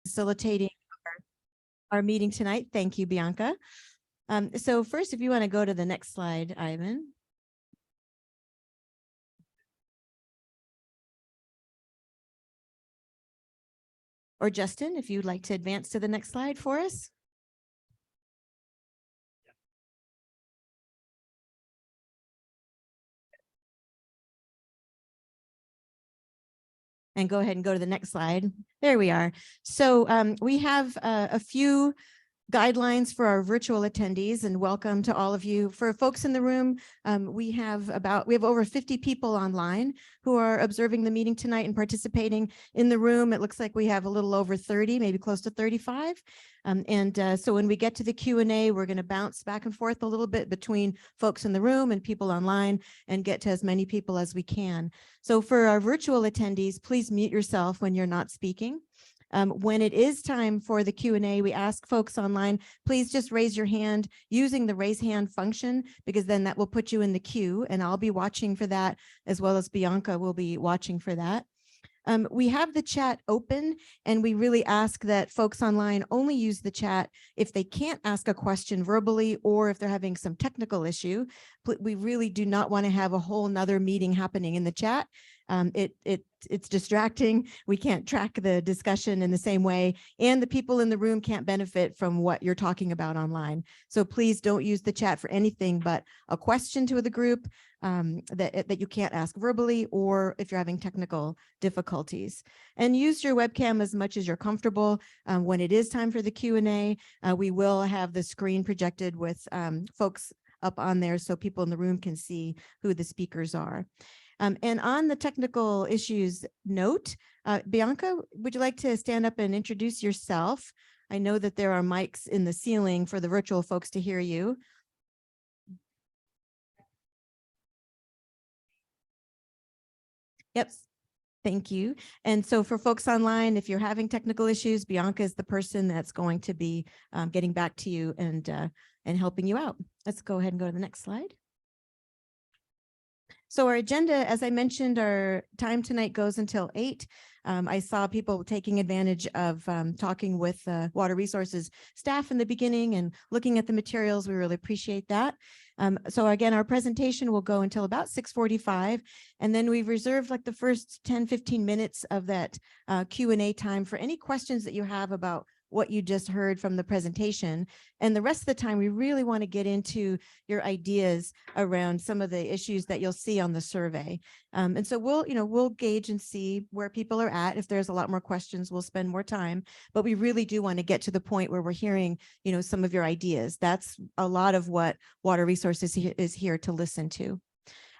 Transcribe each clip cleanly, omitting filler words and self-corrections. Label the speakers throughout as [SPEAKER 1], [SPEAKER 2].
[SPEAKER 1] facilitating our meeting tonight. Thank you, Bianca. So first, if you want to go to the next slide, Ivan. Or Justin, if you'd like to advance to the next slide for us. And go ahead and go to the next slide. There we are. So we have a few guidelines for our virtual attendees, and welcome to all of you. For folks in the room, we have over 50 people online who are observing the meeting tonight and participating. In the room, it looks like we have a little over 30, maybe close to 35. So when we get to the Q&A, we're going to bounce back and forth a little bit between folks in the room and people online and get to as many people as we can. So for our virtual attendees, please mute yourself when you're not speaking. When it is time for the Q&A, we ask folks online, please just raise your hand using the raise hand function, because then that will put you in the queue, and I'll be watching for that, as well as Bianca will be watching for that. We have the chat open, and we really ask that folks online only use the chat if they can't ask a question verbally or if they're having some technical issue. We really do not want to have a whole nother meeting happening in the chat. It's distracting. We can't track the discussion in the same way, and the people in the room can't benefit from what you're talking about online. So please don't use the chat for anything but a question to the group that you can't ask verbally, or if you're having technical difficulties. And use your webcam as much as you're comfortable. When it is time for the Q&A, we will have the screen projected with folks up on there so people in the room can see who the speakers are. And on the technical issues note, Bianca, would you like to stand up and introduce yourself? I know that there are mics in the ceiling for the virtual folks to hear you. Yep. Thank you. And so for folks online, if you're having technical issues, Bianca is the person that's going to be getting back to you and helping you out. Let's go ahead and go to the next slide. So our agenda, as I mentioned, our time tonight goes until 8. I saw people taking advantage of talking with Water Resources staff in the beginning and looking at the materials. We really appreciate that. So again, our presentation will go until about 6:45, and then we've reserved like the first 10-15 minutes of that Q&A time for any questions that you have about what you just heard from the presentation. And the rest of the time, we really want to get into your ideas around some of the issues that you'll see on the survey. And so we'll gauge and see where people are at. If there's a lot more questions, we'll spend more time, but we really do want to get to the point where we're hearing, some of your ideas. That's a lot of what Water Resources is here to listen to.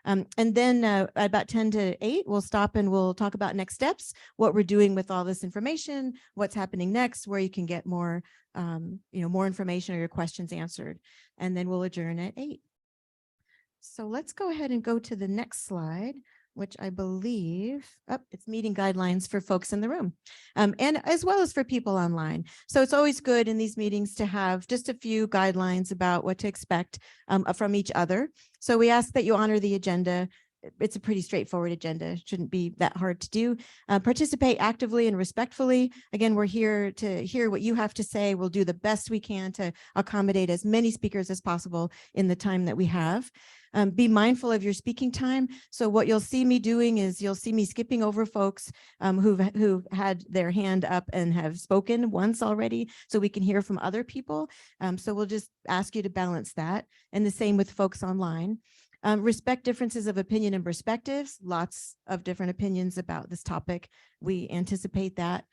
[SPEAKER 1] And then about 10 to 8, we'll stop and we'll talk about next steps, what we're doing with all this information, what's happening next, where you can get more, more information or your questions answered. And then we'll adjourn at 8. So let's go ahead and go to the next slide, which I believe, it's meeting guidelines for folks in the room, and as well as for people online. So it's always good in these meetings to have just a few guidelines about what to expect from each other. So we ask that you honor the agenda. It's a pretty straightforward agenda. It shouldn't be that hard to do. Participate actively and respectfully. Again, we're here to hear what you have to say. We'll do the best we can to accommodate as many speakers as possible in the time that we have. Be mindful of your speaking time. So what you'll see me doing is you'll see me skipping over folks who've had their hand up and have spoken once already, so we can hear from other people. So we'll just ask you to balance that. And the same with folks online. Respect differences of opinion and perspectives. Lots of different opinions about this topic. We anticipate that.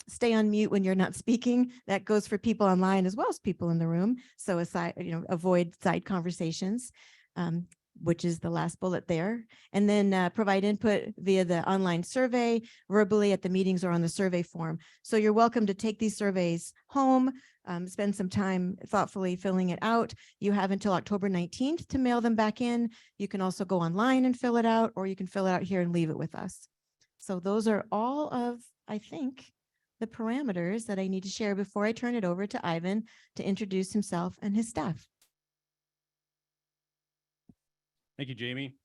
[SPEAKER 1] Stay on mute when you're not speaking. That goes for people online as well as people in the room. So avoid side conversations, which is the last bullet there. And then provide input via the online survey, verbally at the meetings or on the survey form. So you're welcome to take these surveys home, spend some time thoughtfully filling it out. You have until October 19th to mail them back in. You can also go online and fill it out, or you can fill it out here and leave it with us. So those are all of, I think, the parameters that I need to share before I turn it over to Ivan to introduce himself and his staff.
[SPEAKER 2] Thank you, Jamie.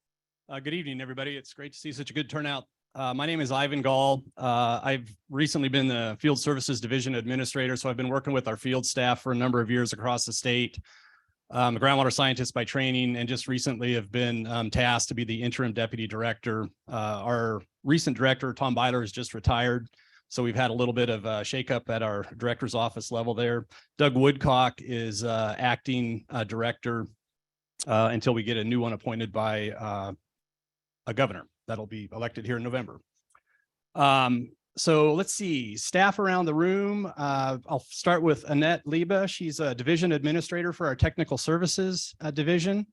[SPEAKER 2] Good evening, everybody. It's great to see such a good turnout My name is Ivan Gall. I've recently been the Field Services Division Administrator, so I've been working with our field staff for a number of years across the state. I'm a groundwater scientist by training, and just recently have been tasked to be the interim deputy director. Our recent director, Tom Byler, has just retired, so we've had a little bit of a shakeup at our director's office level there. Doug Woodcock is acting director until we get a new one appointed by a governor that'll be elected here in November. So let's see, staff around the room. I'll start with Annette Liba. She's a division administrator for our technical services division.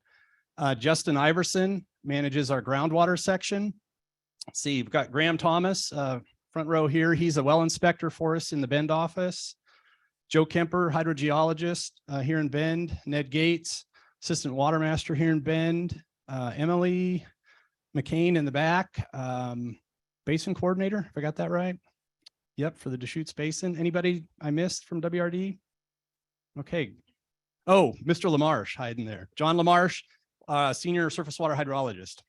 [SPEAKER 2] Justin Iverson manages our groundwater section. Let's see, we've got Graham Thomas, front row here. He's a well inspector for us in the Bend office. Joe Kemper, hydrogeologist here in Bend. Ned Gates, assistant water master here in Bend. Emily McCain in the back, basin coordinator, if I got that right. Yep, for the Deschutes Basin. Anybody I missed from WRD? Okay. Oh, Mr. LaMarche hiding there. John LaMarche, senior surface water hydrologist.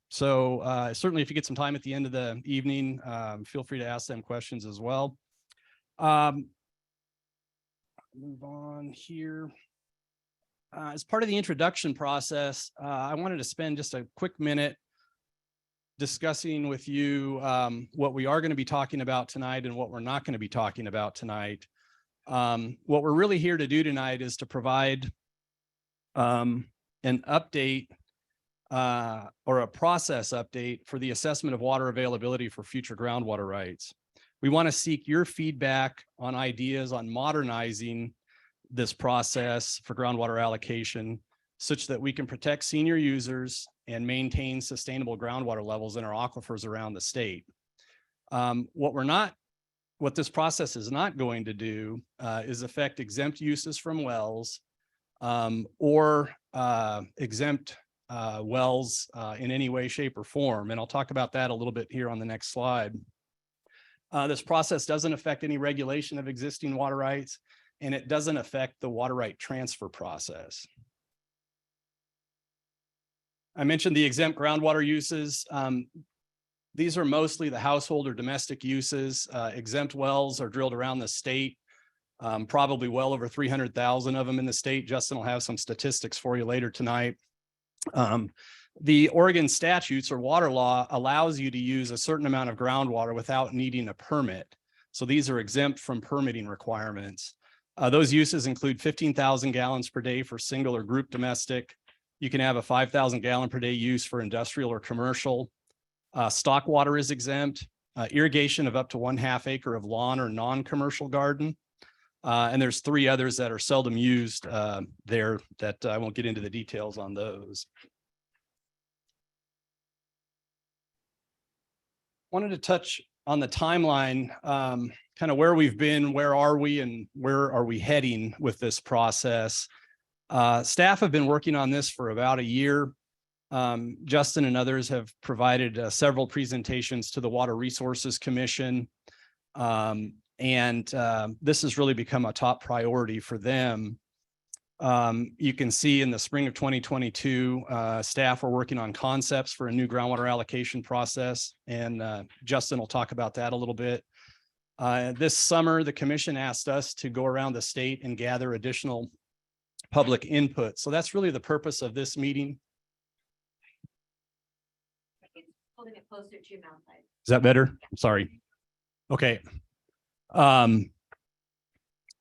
[SPEAKER 2] Certainly if you get some time at the end of the evening, feel free to ask them questions as well. Move on here. As part of the introduction process, I wanted to spend just a quick minute discussing with you what we are going to be talking about tonight and what we're not going to be talking about tonight. What we're really here to do tonight is to provide an update or a process update for the assessment of water availability for future groundwater rights. We want to seek your feedback on ideas on modernizing this process for groundwater allocation such that we can protect senior users and maintain sustainable groundwater levels in our aquifers around the state. What this process is not going to do is affect exempt uses from wells or exempt wells in any way, shape, or form. And I'll talk about that a little bit here on the next slide. This process doesn't affect any regulation of existing water rights, and it doesn't affect the water right transfer process. I mentioned the exempt groundwater uses. These are mostly the household or domestic uses. Exempt wells are drilled around the state, probably well over 300,000 of them in the state. Justin will have some statistics for you later tonight. The Oregon statutes or water law allows you to use a certain amount of groundwater without needing a permit. So these are exempt from permitting requirements. Those uses include 15,000 gallons per day for single or group domestic. You can have a 5,000 gallon per day use for industrial or commercial. Stock water is exempt. Irrigation of up to 1/2 acre of lawn or non-commercial garden. And there's 3 others that are seldom used there that I won't get into the details on those. Wanted to touch on the timeline, kind of where we've been, where are we, and where are we heading with this process. Staff have been working on this for about a year. Justin and others have provided several presentations to the Water Resources Commission. This has really become a top priority for them. You can see in the spring of 2022, staff were working on concepts for a new groundwater allocation process, and Justin will talk about that a little bit. This summer, the commission asked us to go around the state and gather additional public input. So that's really the purpose of this meeting.
[SPEAKER 1] Holding it closer to your mouth.
[SPEAKER 2] Is that better? I'm sorry. Okay.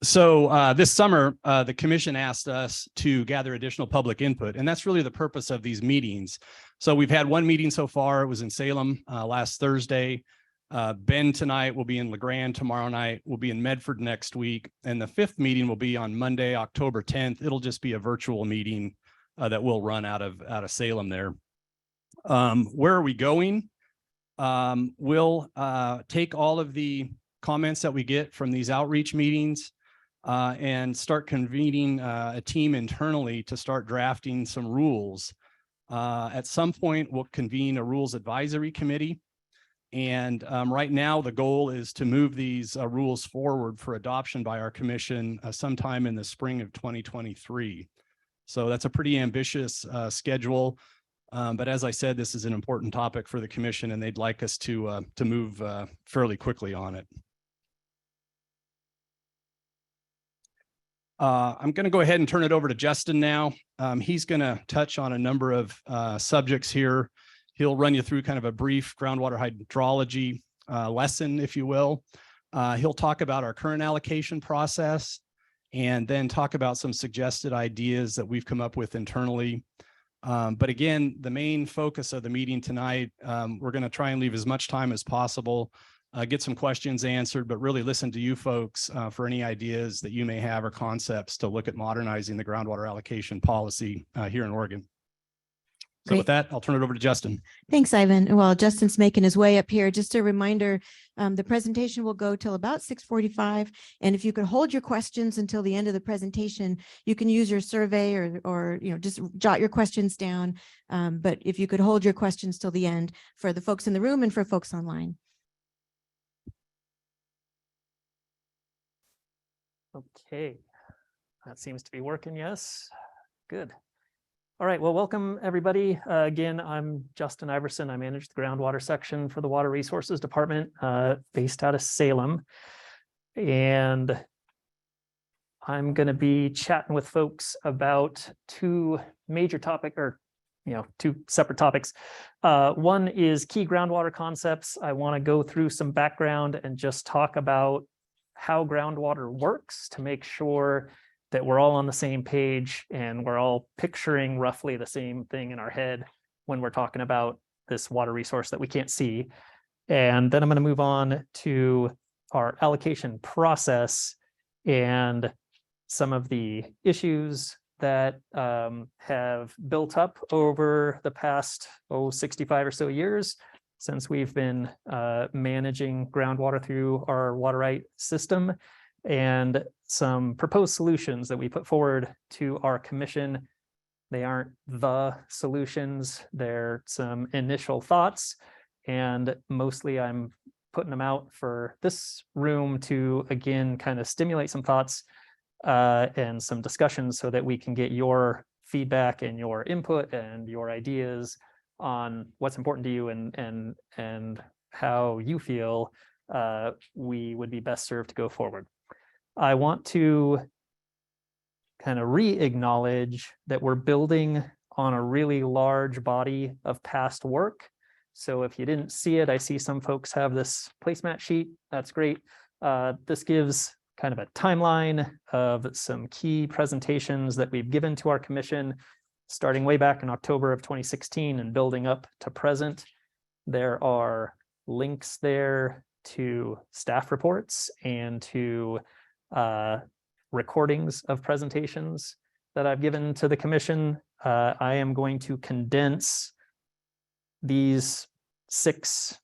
[SPEAKER 2] This summer, the commission asked us to gather additional public input, and that's really the purpose of these meetings. So we've had one meeting so far. It was in Salem last Thursday. Ben tonight will be in LeGrand tomorrow night. We'll be in Medford next week. And the 5th meeting will be on Monday, October 10th. It'll just be a virtual meeting that will run out of Salem there. Where are we going? We'll take all of the comments that we get from these outreach meetings and start convening a team internally to start drafting some rules. At some point, we'll convene a rules advisory committee. And right now, the goal is to move these rules forward for adoption by our commission sometime in the spring of 2023. So that's a pretty ambitious schedule. But as I said, this is an important topic for the commission, and they'd like us to move fairly quickly on it. I'm going to go ahead and turn it over to Justin now. He's going to touch on a number of subjects here. He'll run you through kind of a brief groundwater hydrology lesson, if you will. He'll talk about our current allocation process and then talk about some suggested ideas that we've come up with internally. But again, the main focus of the meeting tonight, we're going to try and leave as much time as possible, get some questions answered, but really listen to you folks for any ideas that you may have or concepts to look at modernizing the groundwater allocation policy here in Oregon. So
[SPEAKER 1] Great.
[SPEAKER 2] with that, I'll turn it over to Justin.
[SPEAKER 1] Thanks, Ivan. And while Justin's making his way up here, just a reminder, the presentation will go till about 6:45. And if you could hold your questions until the end of the presentation, you can use your survey or just jot your questions down. But if you could hold your questions till the end for the folks in the room and for folks online.
[SPEAKER 3] Okay, that seems to be working. Yes, good. All right, well, welcome everybody. Again, I'm Justin Iverson. I manage the groundwater section for the Water Resources Department based out of Salem. And I'm going to be chatting with folks about two separate topics. One is key groundwater concepts. I want to go through some background and just talk about how groundwater works to make sure that we're all on the same page and we're all picturing roughly the same thing in our head when we're talking about this water resource that we can't see. And then I'm going to move on to our allocation process and some of the issues that have built up over the past 65 or so years since we've been managing groundwater through our water right system, and some proposed solutions that we put forward to our commission. They aren't the solutions, they're some initial thoughts, and mostly I'm putting them out for this room to, again, kind of stimulate some thoughts and some discussions so that we can get your feedback and your input and your ideas on what's important to you and how you feel we would be best served to go forward. I want to kind of re-acknowledge that we're building on a really large body of past work. So if you didn't see it, I see some folks have this placemat sheet. That's great. This gives kind of a timeline of some key presentations that we've given to our commission, starting way back in October of 2016 and building up to present. There are links there to staff reports and to recordings of presentations that I've given to the commission. I am going to condense these 6,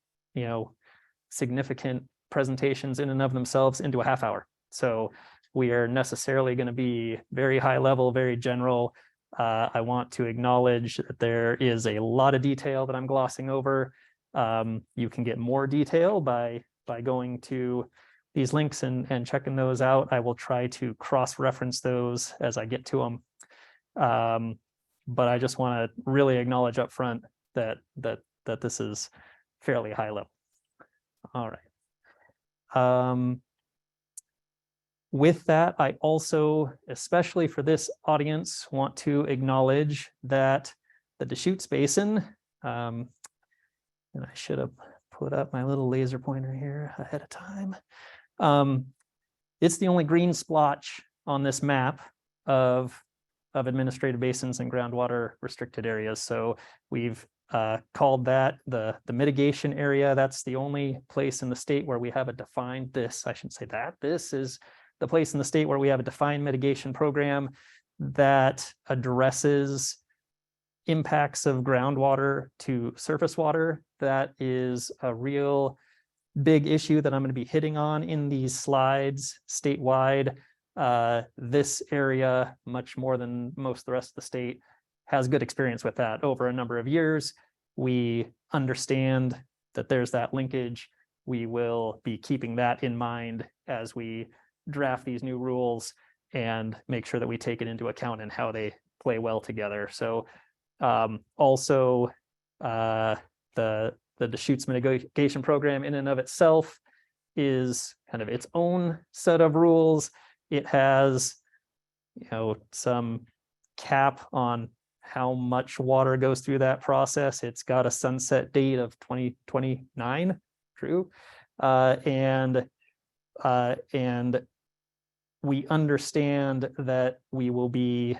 [SPEAKER 3] significant presentations in and of themselves into a half hour. So we are necessarily going to be very high level, very general. I want to acknowledge that there is a lot of detail that I'm glossing over. You can get more detail by going to these links and checking those out. I will try to cross-reference those as I get to them. But I just want to really acknowledge up front that this is fairly high level. All right. With that, I also, especially for this audience, want to acknowledge that the Deschutes Basin, and I should have put up my little laser pointer here ahead of time. It's the only green splotch on this map of administrative basins and groundwater restricted areas. So we've called that the mitigation area. That's the only place in the state where we have a defined this is the place in the state where we have a defined mitigation program that addresses impacts of groundwater to surface water. That is a real big issue that I'm going to be hitting on in these slides statewide. This area, much more than most of the rest of the state, has good experience with that over a number of years. We understand that there's that linkage. We will be keeping that in mind as we draft these new rules and make sure that we take it into account and how they play well together. So Also, the Deschutes mitigation program in and of itself is kind of its own set of rules. It has, some cap on how much water goes through that process. It's got a sunset date of 2029, true. And we understand that we will be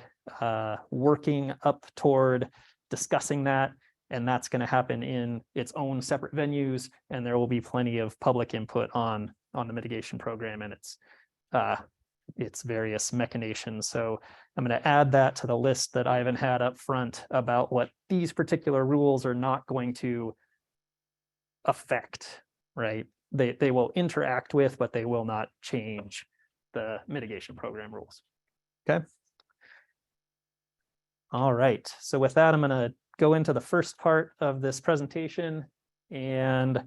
[SPEAKER 3] working up toward discussing that, and that's going to happen in its own separate venues, and there will be plenty of public input on the mitigation program and its various machinations. So I'm going to add that to the list that Ivan had up front about what these particular rules are not going to affect, right? They will interact with, but they will not change the mitigation program rules. Okay. All right. So with that, I'm going to go into the first part of this presentation. And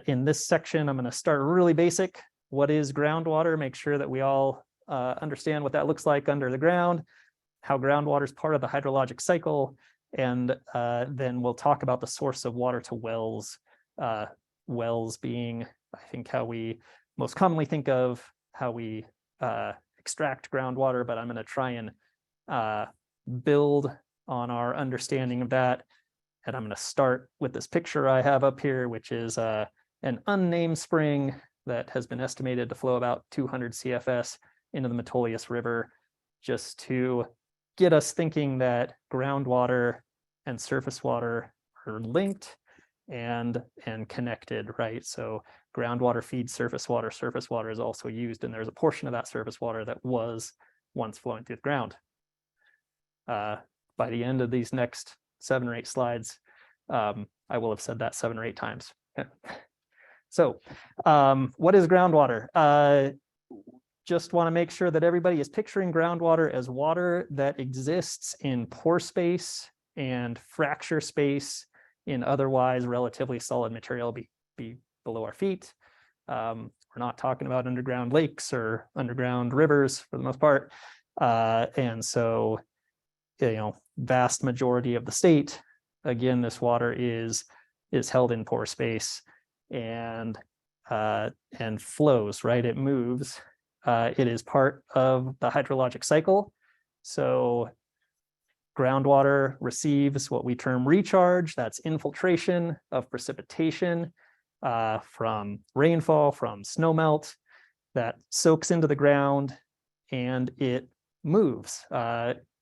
[SPEAKER 3] in this section, I'm going to start really basic. What is groundwater? Make sure that we all understand what that looks like under the ground, how groundwater is part of the hydrologic cycle, and then we'll talk about the source of water to wells. Wells being, I think, how we most commonly think of how we extract groundwater, but I'm going to try and build on our understanding of that. And I'm going to start with this picture I have up here, which is an unnamed spring that has been estimated to flow about 200 CFS into the Metolius River, just to get us thinking that groundwater and surface water are linked and connected, right? So groundwater feeds surface water is also used, and there's a portion of that surface water that was once flowing through the ground. By the end of these next 7 or 8 slides, I will have said that 7 or 8 times. So what is groundwater? Just want to make sure that everybody is picturing groundwater as water that exists in pore space and fracture space in otherwise relatively solid material be below our feet. We're not talking about underground lakes or underground rivers for the most part. And so, vast majority of the state, again, this water is held in pore space and flows, right? It moves. It is part of the hydrologic cycle. So groundwater receives what we term recharge. That's infiltration of precipitation from rainfall, from snowmelt that soaks into the ground, and it moves.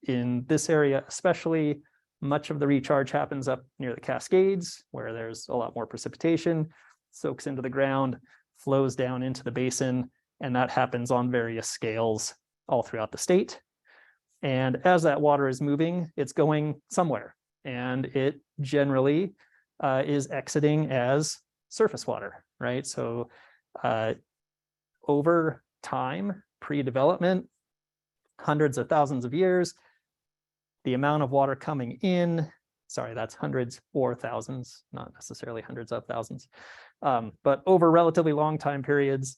[SPEAKER 3] In this area especially, much of the recharge happens up near the Cascades, where there's a lot more precipitation, soaks into the ground, flows down into the basin, and that happens on various scales all throughout the state. And as that water is moving, it's going somewhere, and it generally is exiting as surface water, right? So over time, pre-development, hundreds of thousands of years, the amount of water coming in, sorry, that's hundreds or thousands, not necessarily hundreds of thousands, but over relatively long time periods,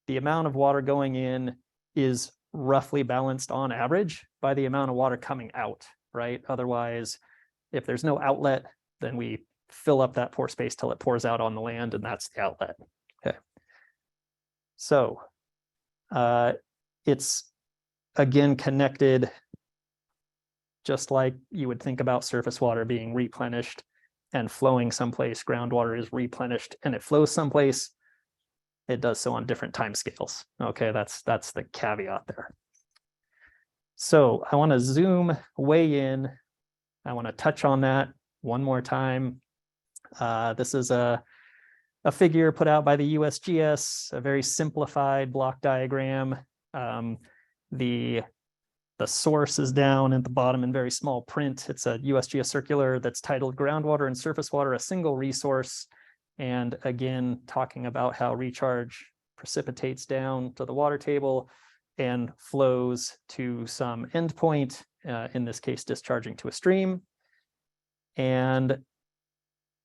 [SPEAKER 3] the amount of water going in is roughly balanced on average by the amount of water coming out, right? Otherwise, if there's no outlet, then we fill up that pore space till it pours out on the land, and that's the outlet. Okay. So it's again connected, just like you would think about surface water being replenished and flowing someplace. Groundwater is replenished and it flows someplace. It does so on different time scales. Okay, that's the caveat there. So I want to zoom way in. I want to touch on that one more time. This is a figure put out by the USGS, a very simplified block diagram. The source is down at the bottom in very small print. It's a USGS circular that's titled Groundwater and Surface Water, a Single Resource. And again, talking about how recharge precipitates down to the water table and flows to some endpoint, in this case, discharging to a stream. And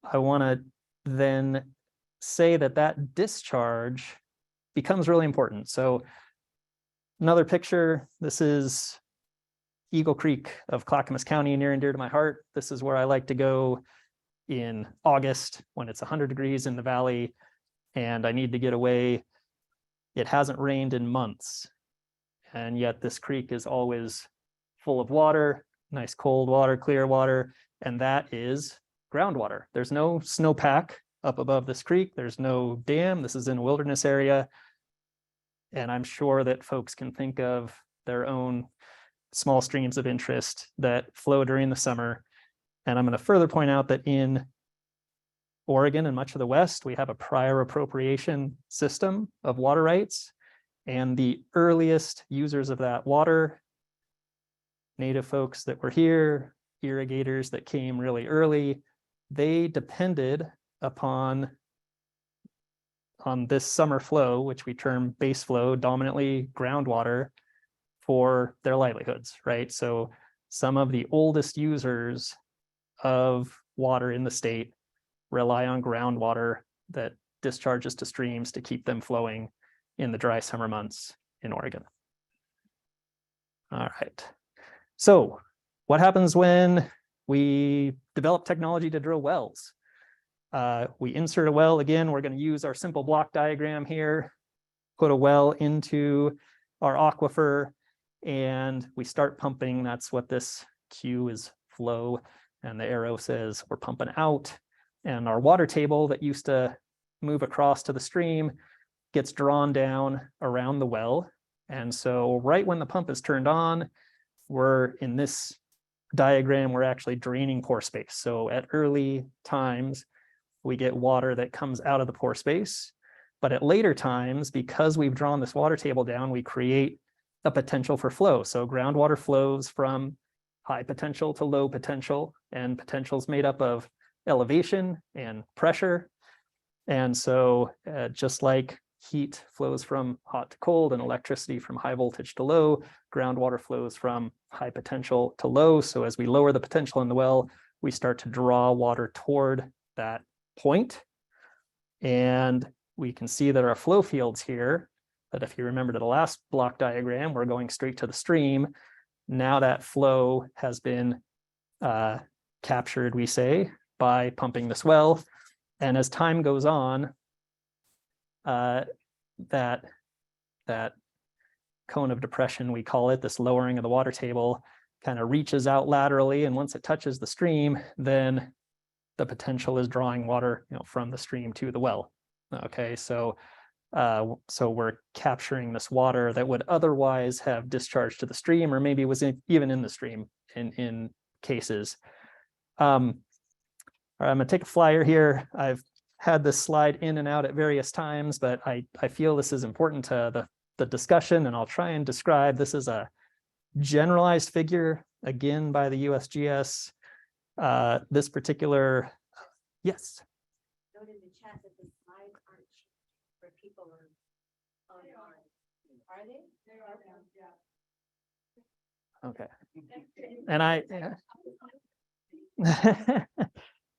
[SPEAKER 3] I want to then say that discharge becomes really important. So another picture, this is Eagle Creek of Clackamas County, near and dear to my heart. This is where I like to go in August when it's 100 degrees in the valley and I need to get away. It hasn't rained in months, and yet this creek is always full of water, nice cold water, clear water, and that is groundwater. There's no snowpack up above this creek. There's no dam. This is in a wilderness area. And I'm sure that folks can think of their own small streams of interest that flow during the summer. And I'm going to further point out that in Oregon and much of the West, we have a prior appropriation system of water rights. And the earliest users of that water, Native folks that were here, irrigators that came really early, they depended upon this summer flow, which we term base flow, dominantly groundwater, for their livelihoods, right? So some of the oldest users of water in the state rely on groundwater that discharges to streams to keep them flowing in the dry summer months in Oregon. All right. So what happens when we develop technology to drill wells? We insert a well. Again, we're going to use our simple block diagram here, put a well into our aquifer, and we start pumping. That's what this Q is, flow, and the arrow says we're pumping out. And our water table that used to move across to the stream gets drawn down around the well. And so right when the pump is turned on, we're in this diagram, we're actually draining pore space. So at early times, we get water that comes out of the pore space. But at later times, because we've drawn this water table down, we create a potential for flow. So groundwater flows from high potential to low potential, and potential is made up of elevation and pressure. And so just like heat flows from hot to cold and electricity from high voltage to low, groundwater flows from high potential to low. So as we lower the potential in the well, we start to draw water toward that point. And we can see that our flow fields here, that if you remember to the last block diagram, we're going straight to the stream. Now that flow has been captured, we say, by pumping this well. And as time goes on, that cone of depression, we call it, this lowering of the water table, kind of reaches out laterally. And once it touches the stream, then the potential is drawing water, from the stream to the well. Okay, so we're capturing this water that would otherwise have discharged to the stream, or maybe was even in the stream in cases. All right, I'm gonna take a flyer here. I've had this slide in and out at various times, but I feel this is important to the discussion, and I'll try and describe. This is a generalized figure, again, by the USGS. This particular, yes.
[SPEAKER 1] Note in the chat that the slides aren't for people online. Are they? They are, yeah.
[SPEAKER 3] Okay. And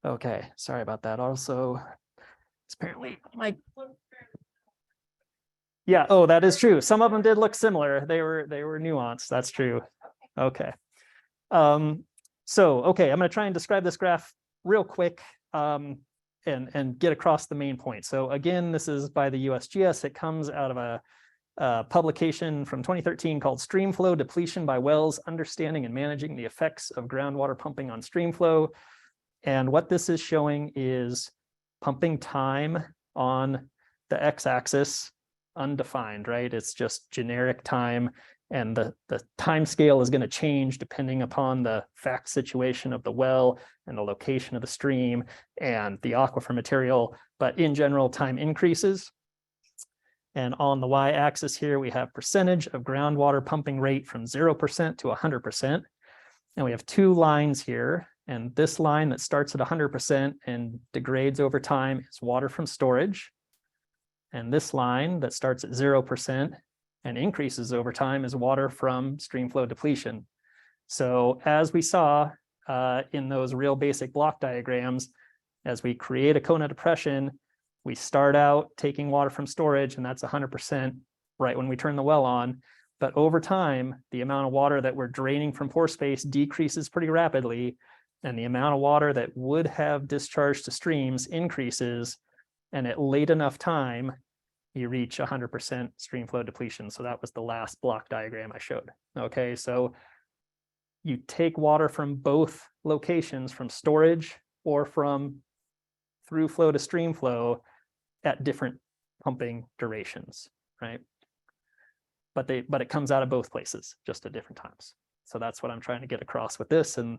[SPEAKER 3] okay, sorry about that. Also, it's apparently my. Yeah, oh, that is true. Some of them did look similar. They were nuanced. That's true. Okay. So, okay, I'm going to try and describe this graph real quick and get across the main point. So again, this is by the USGS. It comes out of a publication from 2013 called Stream Flow Depletion by Wells, Understanding and Managing the Effects of Groundwater Pumping on Stream Flow. And what this is showing is pumping time on the x-axis, undefined, right? It's just generic time. And the time scale is going to change depending upon the fact situation of the well and the location of the stream and the aquifer material. But in general, time increases. And on the y-axis here, we have percentage of groundwater pumping rate from 0% to 100%. And we have two lines here. And this line that starts at 100% and degrades over time is water from storage. And this line that starts at 0% and increases over time is water from stream flow depletion. So as we saw in those real basic block diagrams, as we create a cone of depression, we start out taking water from storage, and that's 100% right when we turn the well on. But over time, the amount of water that we're draining from pore space decreases pretty rapidly, and the amount of water that would have discharged to streams increases, and at late enough time, you reach 100% stream flow depletion. So that was the last block diagram I showed. Okay, so you take water from both locations, from storage or from through flow to stream flow at different pumping durations, right? But it comes out of both places, just at different times. So that's what I'm trying to get across with this, and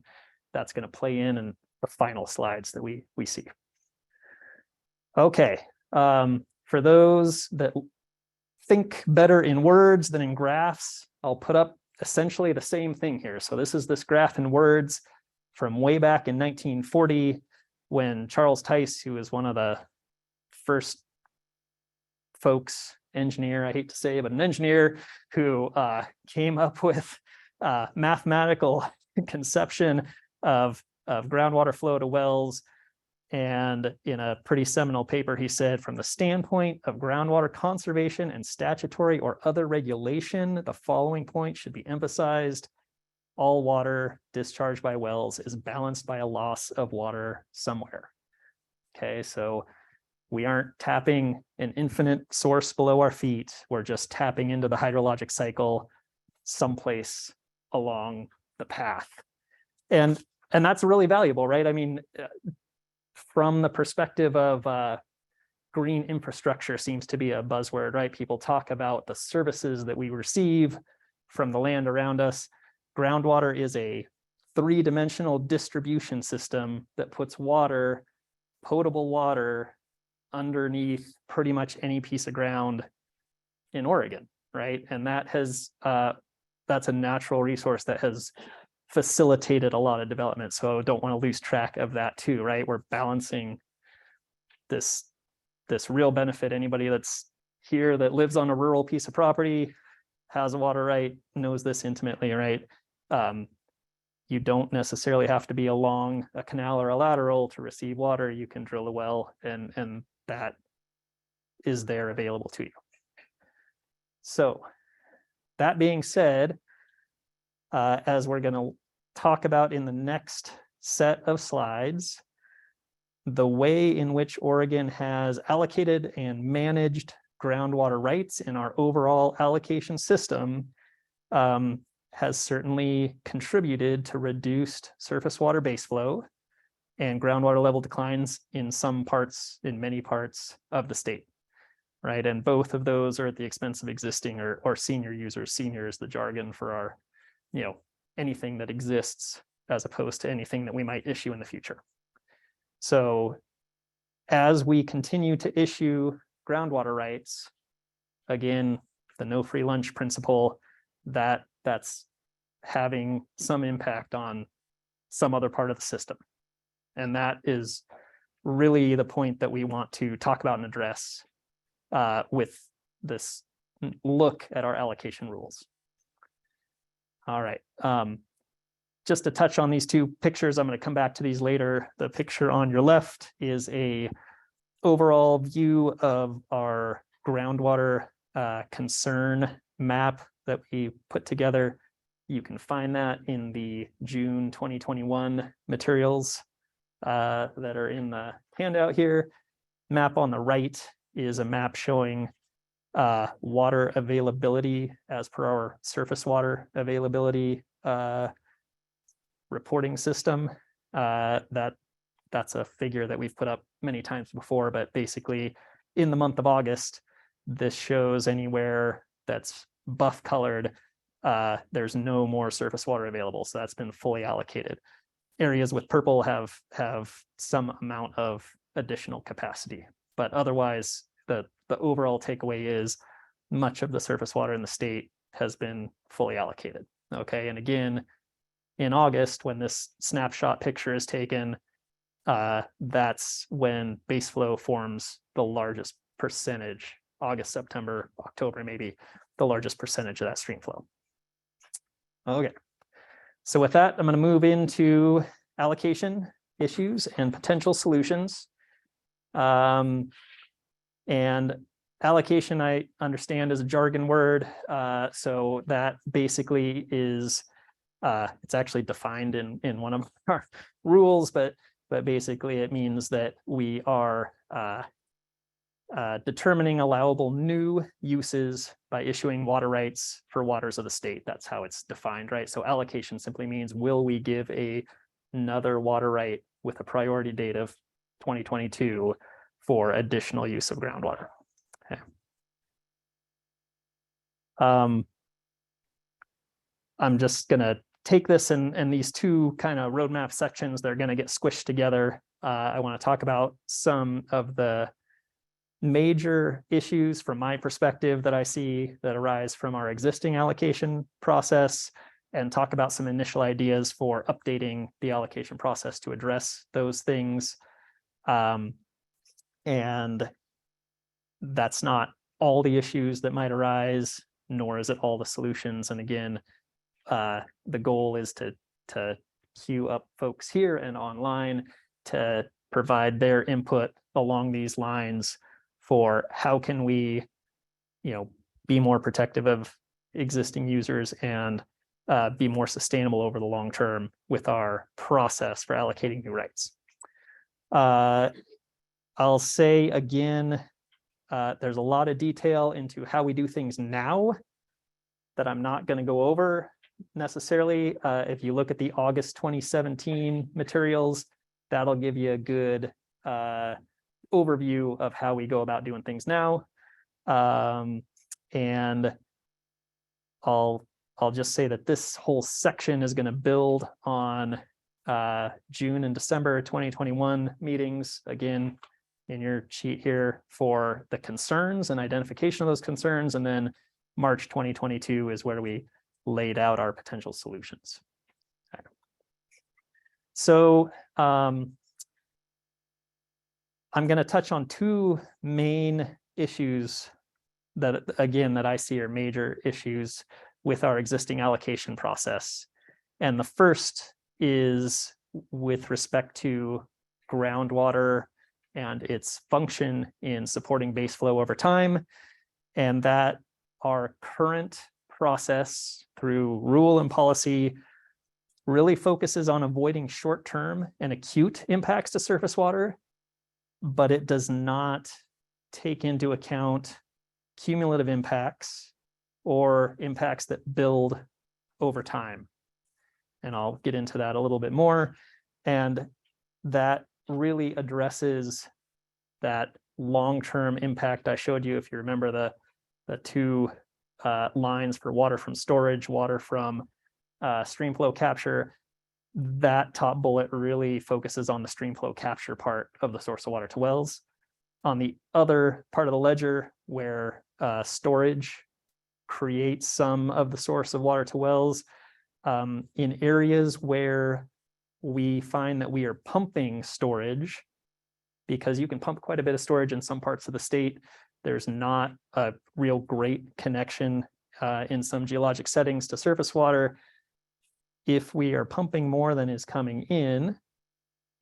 [SPEAKER 3] that's going to play in the final slides that we see. Okay, for those that think better in words than in graphs, I'll put up essentially the same thing here. So this is this graph in words from way back in 1940, when Charles Tice, who was one of the first folks, engineer, I hate to say, but an engineer who came up with mathematical conception of groundwater flow to wells. And in a pretty seminal paper, he said, from the standpoint of groundwater conservation and statutory or other regulation, the following point should be emphasized. All water discharged by wells is balanced by a loss of water somewhere. Okay, so we aren't tapping an infinite source below our feet. We're just tapping into the hydrologic cycle someplace along the path. And that's really valuable, right? I mean, from the perspective of green infrastructure seems to be a buzzword, right? People talk about the services that we receive from the land around us. Groundwater is a three-dimensional distribution system that puts water, potable water, underneath pretty much any piece of ground in Oregon, right? And that has that's a natural resource that has facilitated a lot of development. So don't want to lose track of that too, right? We're balancing this real benefit. Anybody that's here that lives on a rural piece of property, has a water right, knows this intimately, right? You don't necessarily have to be along a canal or a lateral to receive water. You can drill a well, and that is there available to you. So that being said, as we're going to talk about in the next set of slides, the way in which Oregon has allocated and managed groundwater rights in our overall allocation system has certainly contributed to reduced surface water base flow and groundwater level declines in some parts, in many parts of the state, right? And both of those are at the expense of existing or senior users. Senior is the jargon for our, anything that exists as opposed to anything that we might issue in the future. So as we continue to issue groundwater rights, again, the no free lunch principle, that's having some impact on some other part of the system. And that is really the point that we want to talk about and address with this look at our allocation rules. All right. Just to touch on these two pictures, I'm going to come back to these later. The picture on your left is a overall view of our groundwater concern map that we put together. You can find that in the June 2021 materials that are in the handout here. Map on the right is a map showing water availability as per our surface water availability reporting system. That's a figure that we've put up many times before, but basically in the month of August, this shows anywhere that's buff colored, there's no more surface water available. So that's been fully allocated. Areas with purple have some amount of additional capacity, but otherwise the overall takeaway is much of the surface water in the state has been fully allocated. Okay, and again, in August, when this snapshot picture is taken, that's when base flow forms the largest percentage. August, September, October, maybe the largest percentage of that stream flow. Okay, so with that, I'm going to move into allocation issues and potential solutions. And allocation, I understand, is a jargon word. So that basically is, it's actually defined in one of our rules, but basically it means that we are determining allowable new uses by issuing water rights for waters of the state. That's how it's defined, right? So allocation simply means, will we give another water right with a priority date of 2022 for additional use of groundwater? Okay. I'm just gonna take this and these two kind of roadmap sections, they're gonna get squished together. I want to talk about some of the major issues from my perspective that I see that arise from our existing allocation process, and talk about some initial ideas for updating the allocation process to address those things. And that's not all the issues that might arise, nor is it all the solutions. And again, the goal is to queue up folks here and online to provide their input along these lines for how can we, be more protective of existing users and be more sustainable over the long term with our process for allocating new rights. I'll say again, there's a lot of detail into how we do things now that I'm not going to go over necessarily. If you look at the August 2017 materials, that'll give you a good overview of how we go about doing things now. And I'll just say that this whole section is going to build on June and December 2021 meetings, again, in your sheet here for the concerns and identification of those concerns. And then March 2022 is where we laid out our potential solutions. Okay. So I'm going to touch on two main issues that I see are major issues with our existing allocation process. And the first is with respect to groundwater and its function in supporting base flow over time, and that our current process through rule and policy really focuses on avoiding short-term and acute impacts to surface water, but it does not take into account cumulative impacts or impacts that build over time. And I'll get into that a little bit more. And that really addresses that long-term impact I showed you. If you remember the two lines for water from storage, water from stream flow capture, that top bullet really focuses on the stream flow capture part of the source of water to wells. On the other part of the ledger, where storage creates some of the source of water to wells, in areas where we find that we are pumping storage, because you can pump quite a bit of storage in some parts of the state, there's not a real great connection in some geologic settings to surface water. If we are pumping more than is coming in,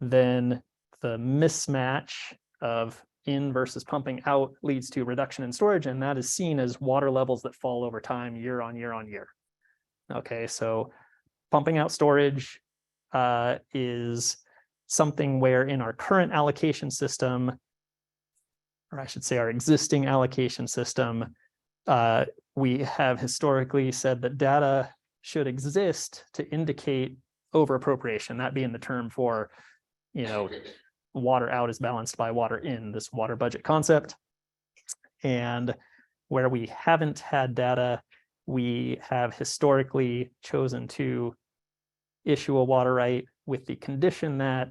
[SPEAKER 3] then the mismatch of in versus pumping out leads to reduction in storage, and that is seen as water levels that fall over time, year on year on year. Okay, so pumping out storage is something where in our current allocation system, or I should say our existing allocation system, we have historically said that data should exist to indicate over appropriation, that being the term for, water out is balanced by water in, this water budget concept. And where we haven't had data, we have historically chosen to issue a water right with the condition that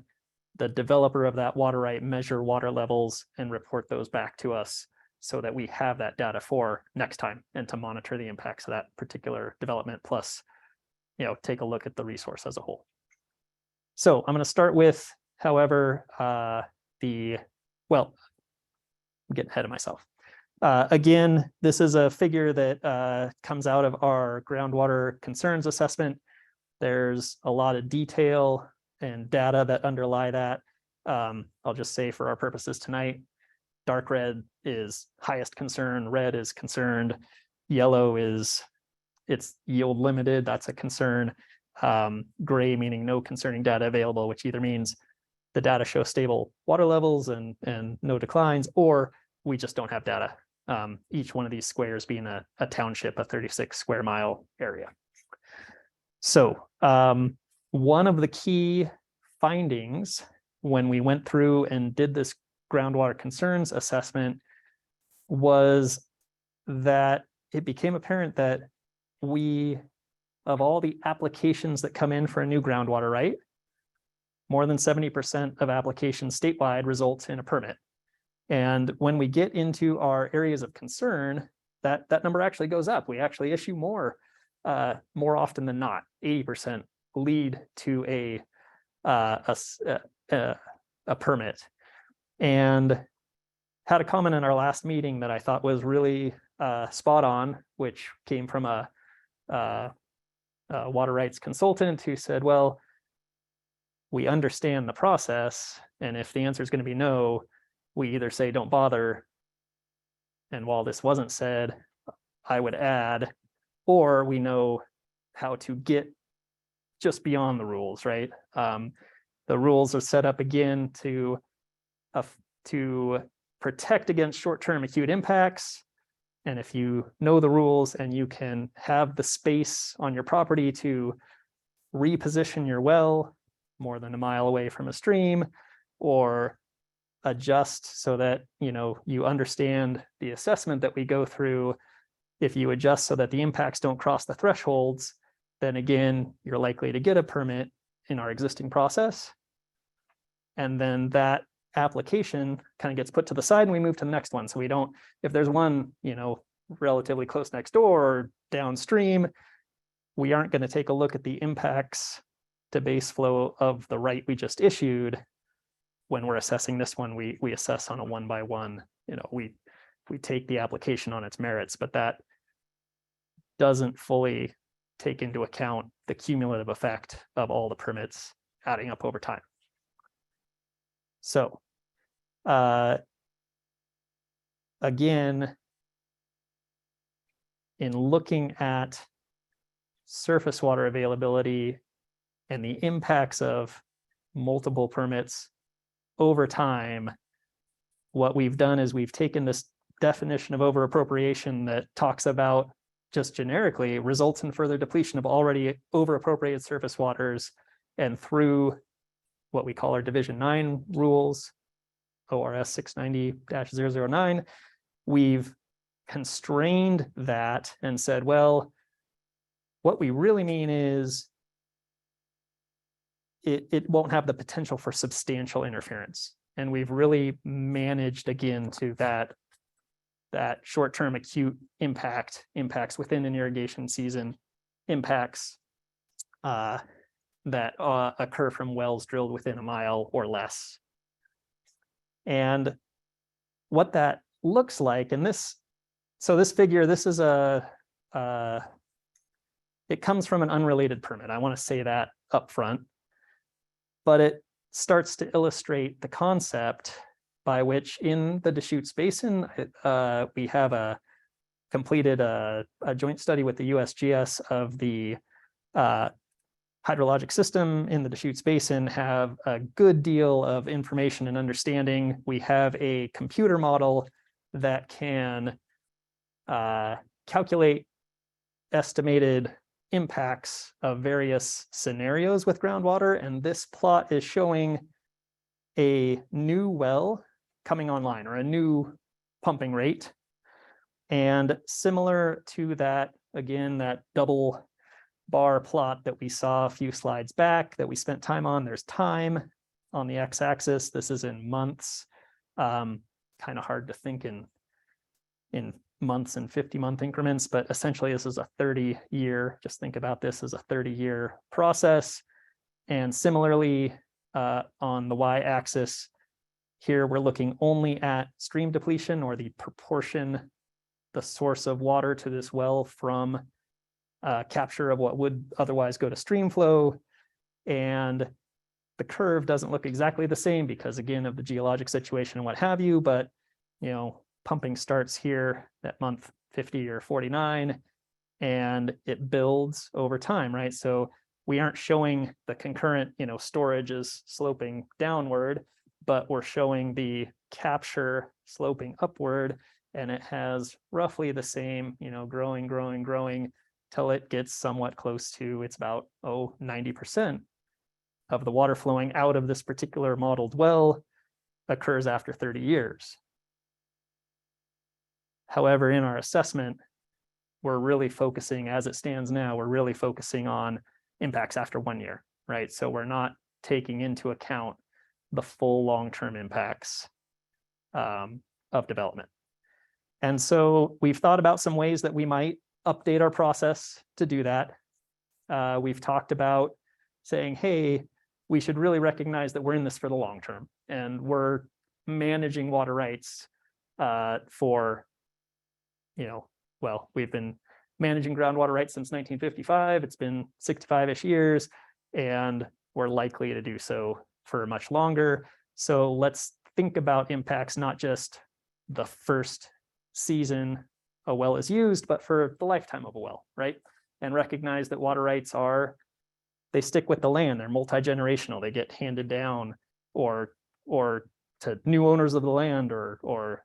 [SPEAKER 3] the developer of that water right measure water levels and report those back to us, so that we have that data for next time and to monitor the impacts of that particular development, plus, take a look at the resource as a whole. So I'm going to start with, however, I'm getting ahead of myself. Again, this is a figure that comes out of our groundwater concerns assessment. There's a lot of detail and data that underlie that. I'll just say for our purposes tonight, dark red is highest concern, red is concerned, yellow is it's yield limited, that's a concern. Gray meaning no concerning data available, which either means the data show stable water levels and no declines, or we just don't have data. Each one of these squares being a township, a 36 square mile area. So one of the key findings when we went through and did this groundwater concerns assessment was that it became apparent that of all the applications that come in for a new groundwater right, more than 70% of applications statewide result in a permit. And when we get into our areas of concern, that number actually goes up. We actually issue more often than not. 80% lead to a permit. And had a comment in our last meeting that I thought was really spot on, which came from a water rights consultant who said, well, we understand the process, and if the answer is going to be no, we either say don't bother, and while this wasn't said, I would add, or we know how to get just beyond the rules, right? The rules are set up again to protect against short-term acute impacts. And if you know the rules and you can have the space on your property to reposition your well more than a mile away from a stream, or adjust so that you understand the assessment that we go through, if you adjust so that the impacts don't cross the thresholds, then again, you're likely to get a permit in our existing process. And then that application kind of gets put to the side and we move to the next one. So we don't, if there's one, relatively close next door or downstream, we aren't going to take a look at the impacts to base flow of the right we just issued. When we're assessing this one, we assess on a one by one, we take the application on its merits, but that doesn't fully take into account the cumulative effect of all the permits adding up over time. So again, in looking at surface water availability and the impacts of multiple permits over time, what we've done is we've taken this definition of overappropriation that talks about just generically results in further depletion of already overappropriated surface waters, and through what we call our Division 9 rules, ORS 690-009, we've constrained that and said, well, what we really mean is it won't have the potential for substantial interference. And we've really managed again to that short-term acute impacts within an irrigation season, impacts that occur from wells drilled within a mile or less. And what that looks like, and this figure, this is it comes from an unrelated permit. I want to say that up front, but it starts to illustrate the concept by which in the Deschutes Basin, we have completed a joint study with the USGS of the hydrologic system in the Deschutes Basin, have a good deal of information and understanding. We have a computer model that can calculate estimated impacts of various scenarios with groundwater. And this plot is showing a new well coming online, or a new pumping rate. And similar to that, again, that double bar plot that we saw a few slides back that we spent time on, there's time on the x-axis. This is in months. Kind of hard to think in months and 50-month increments, but essentially this is a 30-year, just think about this as a 30-year process. And similarly, on the y-axis, here we're looking only at stream depletion, or the proportion, the source of water to this well from capture of what would otherwise go to stream flow. And the curve doesn't look exactly the same because, again, of the geologic situation and what have you, but pumping starts here at month 50 or 49, and it builds over time, right? So we aren't showing the concurrent, storage is sloping downward, but we're showing the capture sloping upward, and it has roughly the same, growing till it gets somewhat close to, it's about 90% of the water flowing out of this particular modeled well occurs after 30 years. However, in our assessment, we're really focusing, as it stands now, we're really focusing on impacts after 1 year, right? So we're not taking into account the full long-term impacts of development. And so we've thought about some ways that we might update our process to do that. We've talked about saying, hey, we should really recognize that we're in this for the long term, and we're managing water rights for, we've been managing groundwater rights since 1955. It's been 65-ish years, and we're likely to do so for much longer. So let's think about impacts, not just the first season a well is used, but for the lifetime of a well, right? And recognize that water rights they stick with the land. They're multi-generational. They get handed down or to new owners of the land or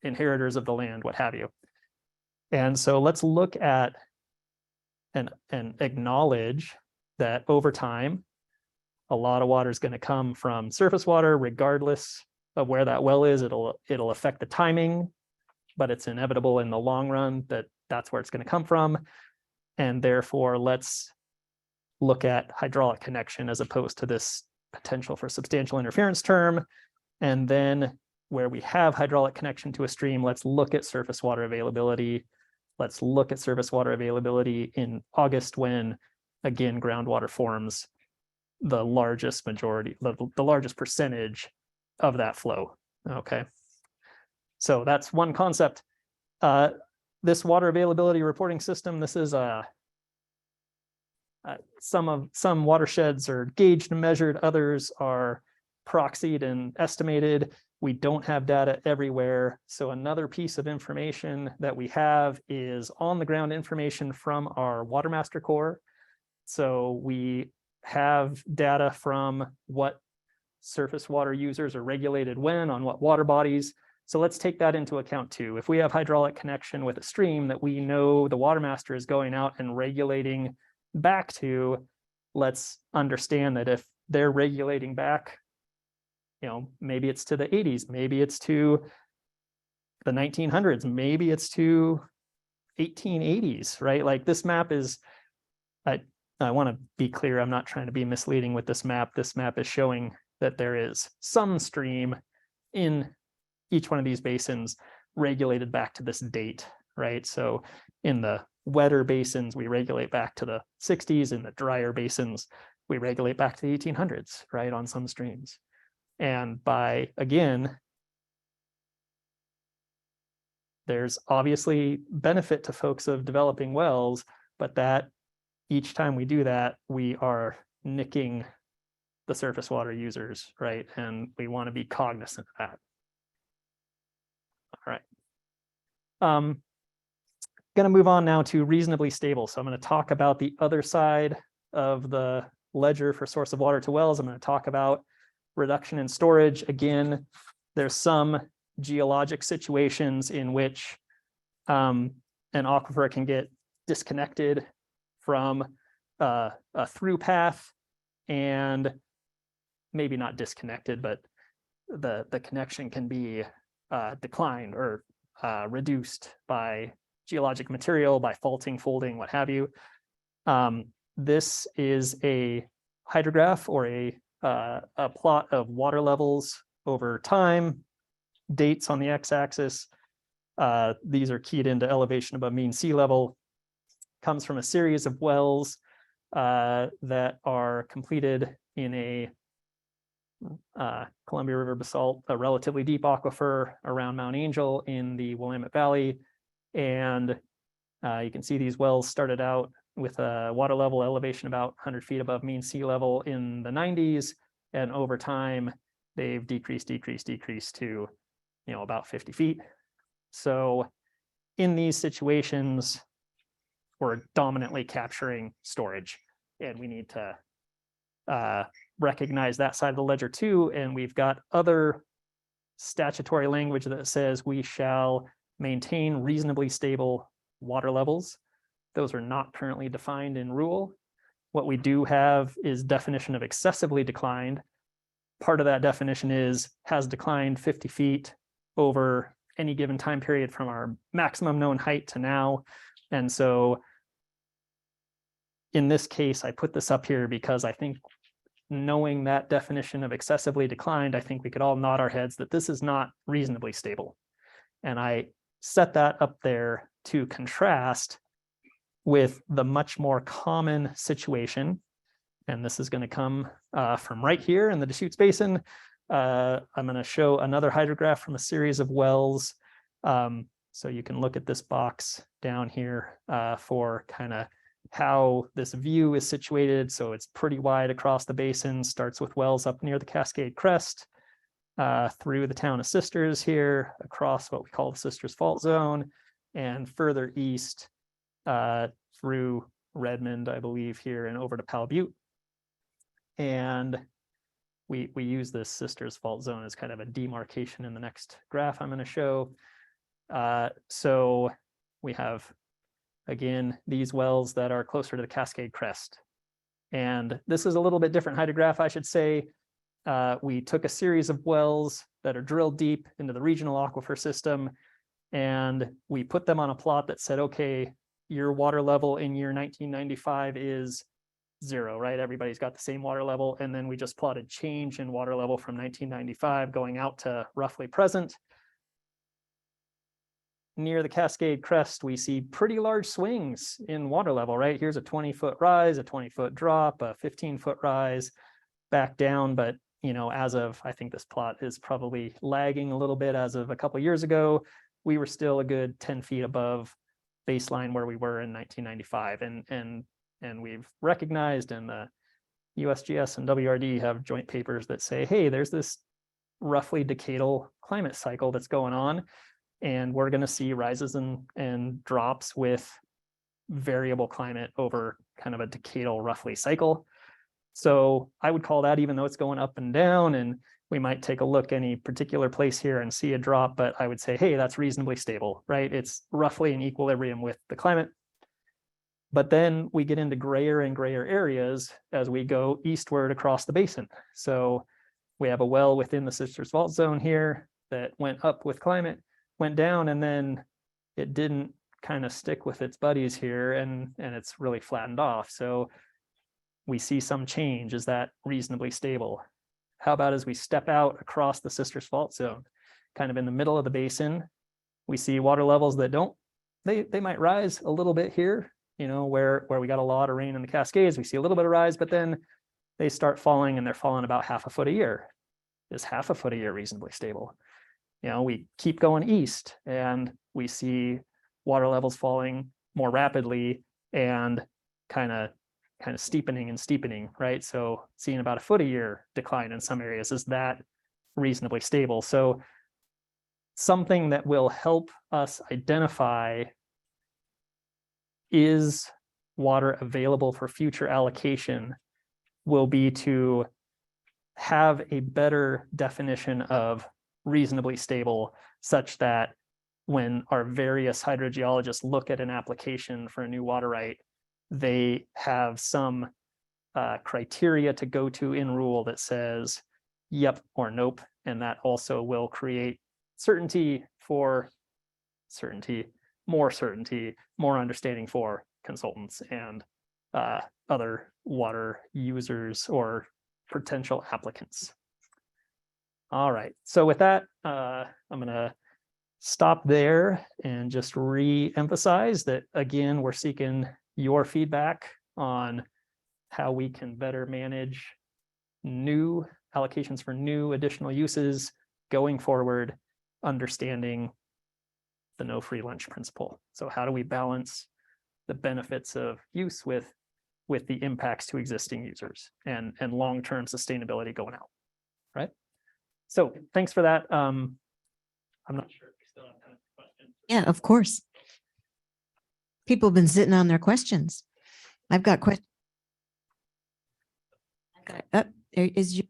[SPEAKER 3] inheritors of the land, what have you. And so let's look at and acknowledge that over time, a lot of water is going to come from surface water, regardless of where that well is. It'll affect the timing, but it's inevitable in the long run that that's where it's going to come from. And therefore, let's look at hydraulic connection as opposed to this potential for substantial interference term. And then where we have hydraulic connection to a stream, let's look at surface water availability. Let's look at surface water availability in August, when, again, groundwater forms the largest majority, the largest percentage of that flow. Okay. So that's one concept. This water availability reporting system, this is some watersheds are gauged and measured, others are proxied and estimated. We don't have data everywhere. So another piece of information that we have is on the ground information from our Water Master Core. So we have data from what surface water users are regulated when, on what water bodies. So let's take that into account too. If we have hydraulic connection with a stream that we know the Water Master is going out and regulating back to, let's understand that if they're regulating back, maybe it's to the 80s, maybe it's to the 1900s, maybe it's to 1880s, right? Like this map is, I want to be clear, I'm not trying to be misleading with this map. This map is showing that there is some stream in each one of these basins regulated back to this date, right? So in the wetter basins, we regulate back to the 60s. In the drier basins, we regulate back to the 1800s, right, on some streams. And by, again, there's obviously benefit to folks of developing wells, but that each time we do that, we are nicking the surface water users, right? And we want to be cognizant of that. All right. Going to move on now to reasonably stable. So I'm going to talk about the other side of the ledger for source of water to wells. I'm going to talk about reduction in storage. Again, there's some geologic situations in which an aquifer can get disconnected from a through path, and maybe not disconnected, but the connection can be declined or reduced by geologic material, by faulting, folding, what have you. This is a hydrograph or a plot of water levels over time, dates on the x-axis. These are keyed into elevation above mean sea level. Comes from a series of wells that are completed in a Columbia River basalt, a relatively deep aquifer around Mount Angel in the Willamette Valley. And you can see these wells started out with a water level elevation about 100 feet above mean sea level in the 90s. And over time, they've decreased to about 50 feet. So in these situations, we're dominantly capturing storage, and we need to recognize that side of the ledger too. And we've got other statutory language that says we shall maintain reasonably stable water levels. Those are not currently defined in rule. What we do have is definition of excessively declined. Part of that definition is has declined 50 feet over any given time period from our maximum known height to now. And so in this case, I put this up here because I think knowing that definition of excessively declined, I think we could all nod our heads that this is not reasonably stable. And I set that up there to contrast with the much more common situation. And this is going to come from right here in the Deschutes Basin. I'm going to show another hydrograph from a series of wells. So you can look at this box down here for kind of how this view is situated. So it's pretty wide across the basin, starts with wells up near the Cascade Crest, through the town of Sisters here, across what we call the Sisters Fault Zone, and further east through Redmond, I believe, here and over to Powell Butte. And we use this Sisters Fault Zone as kind of a demarcation in the next graph I'm going to show. So we have, again, these wells that are closer to the Cascade Crest. And this is a little bit different hydrograph, I should say. We took a series of wells that are drilled deep into the regional aquifer system, and we put them on a plot that said, okay, your water level in year 1995 is 0, right? Everybody's got the same water level. And then we just plotted change in water level from 1995 going out to roughly present. Near the Cascade Crest, we see pretty large swings in water level, right? Here's a 20-foot rise, a 20-foot drop, a 15-foot rise, back down. But, as of, I think this plot is probably lagging a little bit as of a couple of years ago, we were still a good 10 feet above baseline where we were in 1995. And we've recognized, and the USGS and WRD have joint papers that say, hey, there's this roughly decadal climate cycle that's going on. And we're going to see rises and drops with variable climate over kind of a decadal roughly cycle. So I would call that, even though it's going up and down, and we might take a look any particular place here and see a drop, but I would say, hey, that's reasonably stable, right? It's roughly in equilibrium with the climate. But then we get into grayer and grayer areas as we go eastward across the basin. So we have a well within the Sisters Fault Zone here that went up with climate, went down, and then it didn't kind of stick with its buddies here, and it's really flattened off. So we see some change. Is that reasonably stable? How about as we step out across the Sisters Fault Zone, kind of in the middle of the basin, we see water levels that they might rise a little bit here, where we got a lot of rain in the Cascades, we see a little bit of rise, but then they start falling, and they're falling about half a foot a year. Is half a foot a year reasonably stable? We keep going east, and we see water levels falling more rapidly and kind of steepening and steepening, right? So seeing about a foot a year decline in some areas, is that reasonably stable? So something that will help us identify, is water available for future allocation, will be to have a better definition of reasonably stable, such that when our various hydrogeologists look at an application for a new water right, they have some criteria to go to in rule that says yep or nope. And that also will create more understanding for consultants and other water users or potential applicants. All right, so with that, I'm gonna stop there and just re-emphasize that, again, we're seeking your feedback on how we can better manage new allocations for new additional uses going forward, understanding the no free lunch principle. So how do we balance the benefits of use with the impacts to existing users and long-term sustainability going out, right? So thanks for that. I'm not sure if we still have time for questions.
[SPEAKER 1] Yeah, of course. People have been sitting on their questions. I've got questions. Is your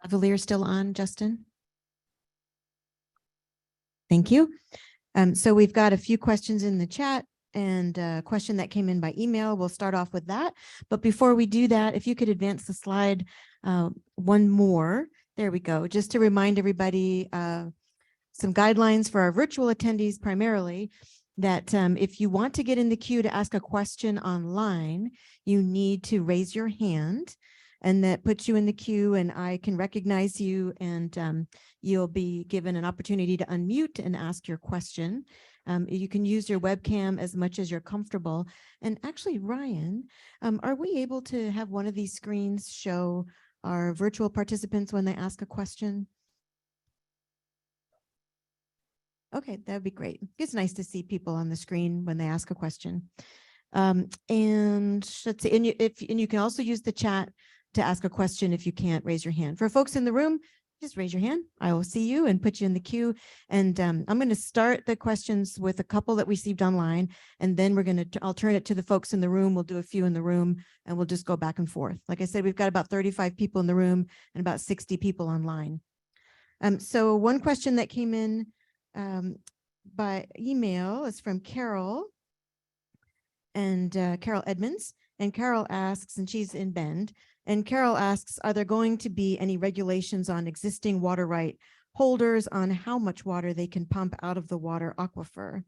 [SPEAKER 1] lavalier still on, Justin? Thank you. So we've got a few questions in the chat and a question that came in by email. We'll start off with that. But before we do that, if you could advance the slide one more. There we go. Just to remind everybody some guidelines for our virtual attendees primarily, that if you want to get in the queue to ask a question online, you need to raise your hand, and that puts you in the queue and I can recognize you, and you'll be given an opportunity to unmute and ask your question. You can use your webcam as much as you're comfortable. And actually, Ryan, are we able to have one of these screens show our virtual participants when they ask a question? Okay, that would be great. It's nice to see people on the screen when they ask a question. And let's see, and you can also use the chat to ask a question if you can't raise your hand. For folks in the room, just raise your hand. I will see you and put you in the queue. And I'm going to start the questions with a couple that we received online, and then I'll turn it to the folks in the room. We'll do a few in the room, and we'll just go back and forth. Like I said, we've got about 35 people in the room and about 60 people online. So one question that came in by email is from Carol, and Carol Edmonds. And Carol asks, and she's in Bend, and Carol asks, are there going to be any regulations on existing water right holders on how much water they can pump out of the water aquifer?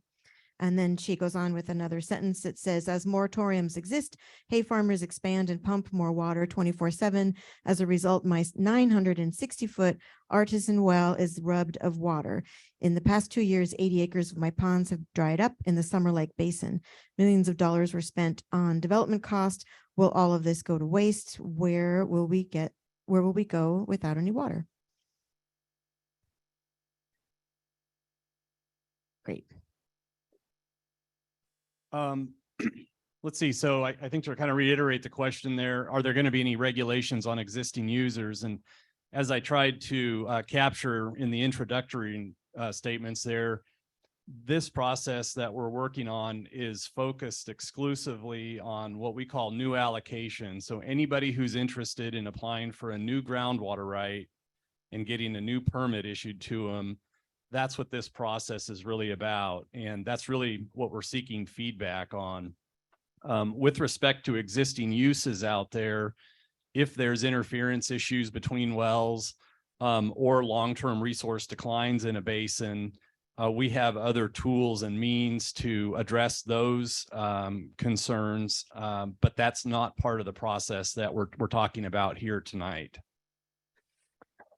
[SPEAKER 1] And then she goes on with another sentence that says, as moratoriums exist, hay farmers expand and pump more water 24/7. As a result, my 960-foot artisan well is robbed of water. In the past 2 years, 80 acres of my ponds have dried up in the Summer Lake Basin. Millions of dollars were spent on development costs. Will all of this go to waste? Where will we go without any water? Great.
[SPEAKER 2] Let's see. So I think to kind of reiterate the question there, are there going to be any regulations on existing users? And as I tried to capture in the introductory statements there, this process that we're working on is focused exclusively on what we call new allocation. So anybody who's interested in applying for a new groundwater right and getting a new permit issued to them, that's what this process is really about. And that's really what we're seeking feedback on. With respect to existing uses out there, if there's interference issues between wells or long-term resource declines in a basin, we have other tools and means to address those concerns, but that's not part of the process that we're talking about here tonight.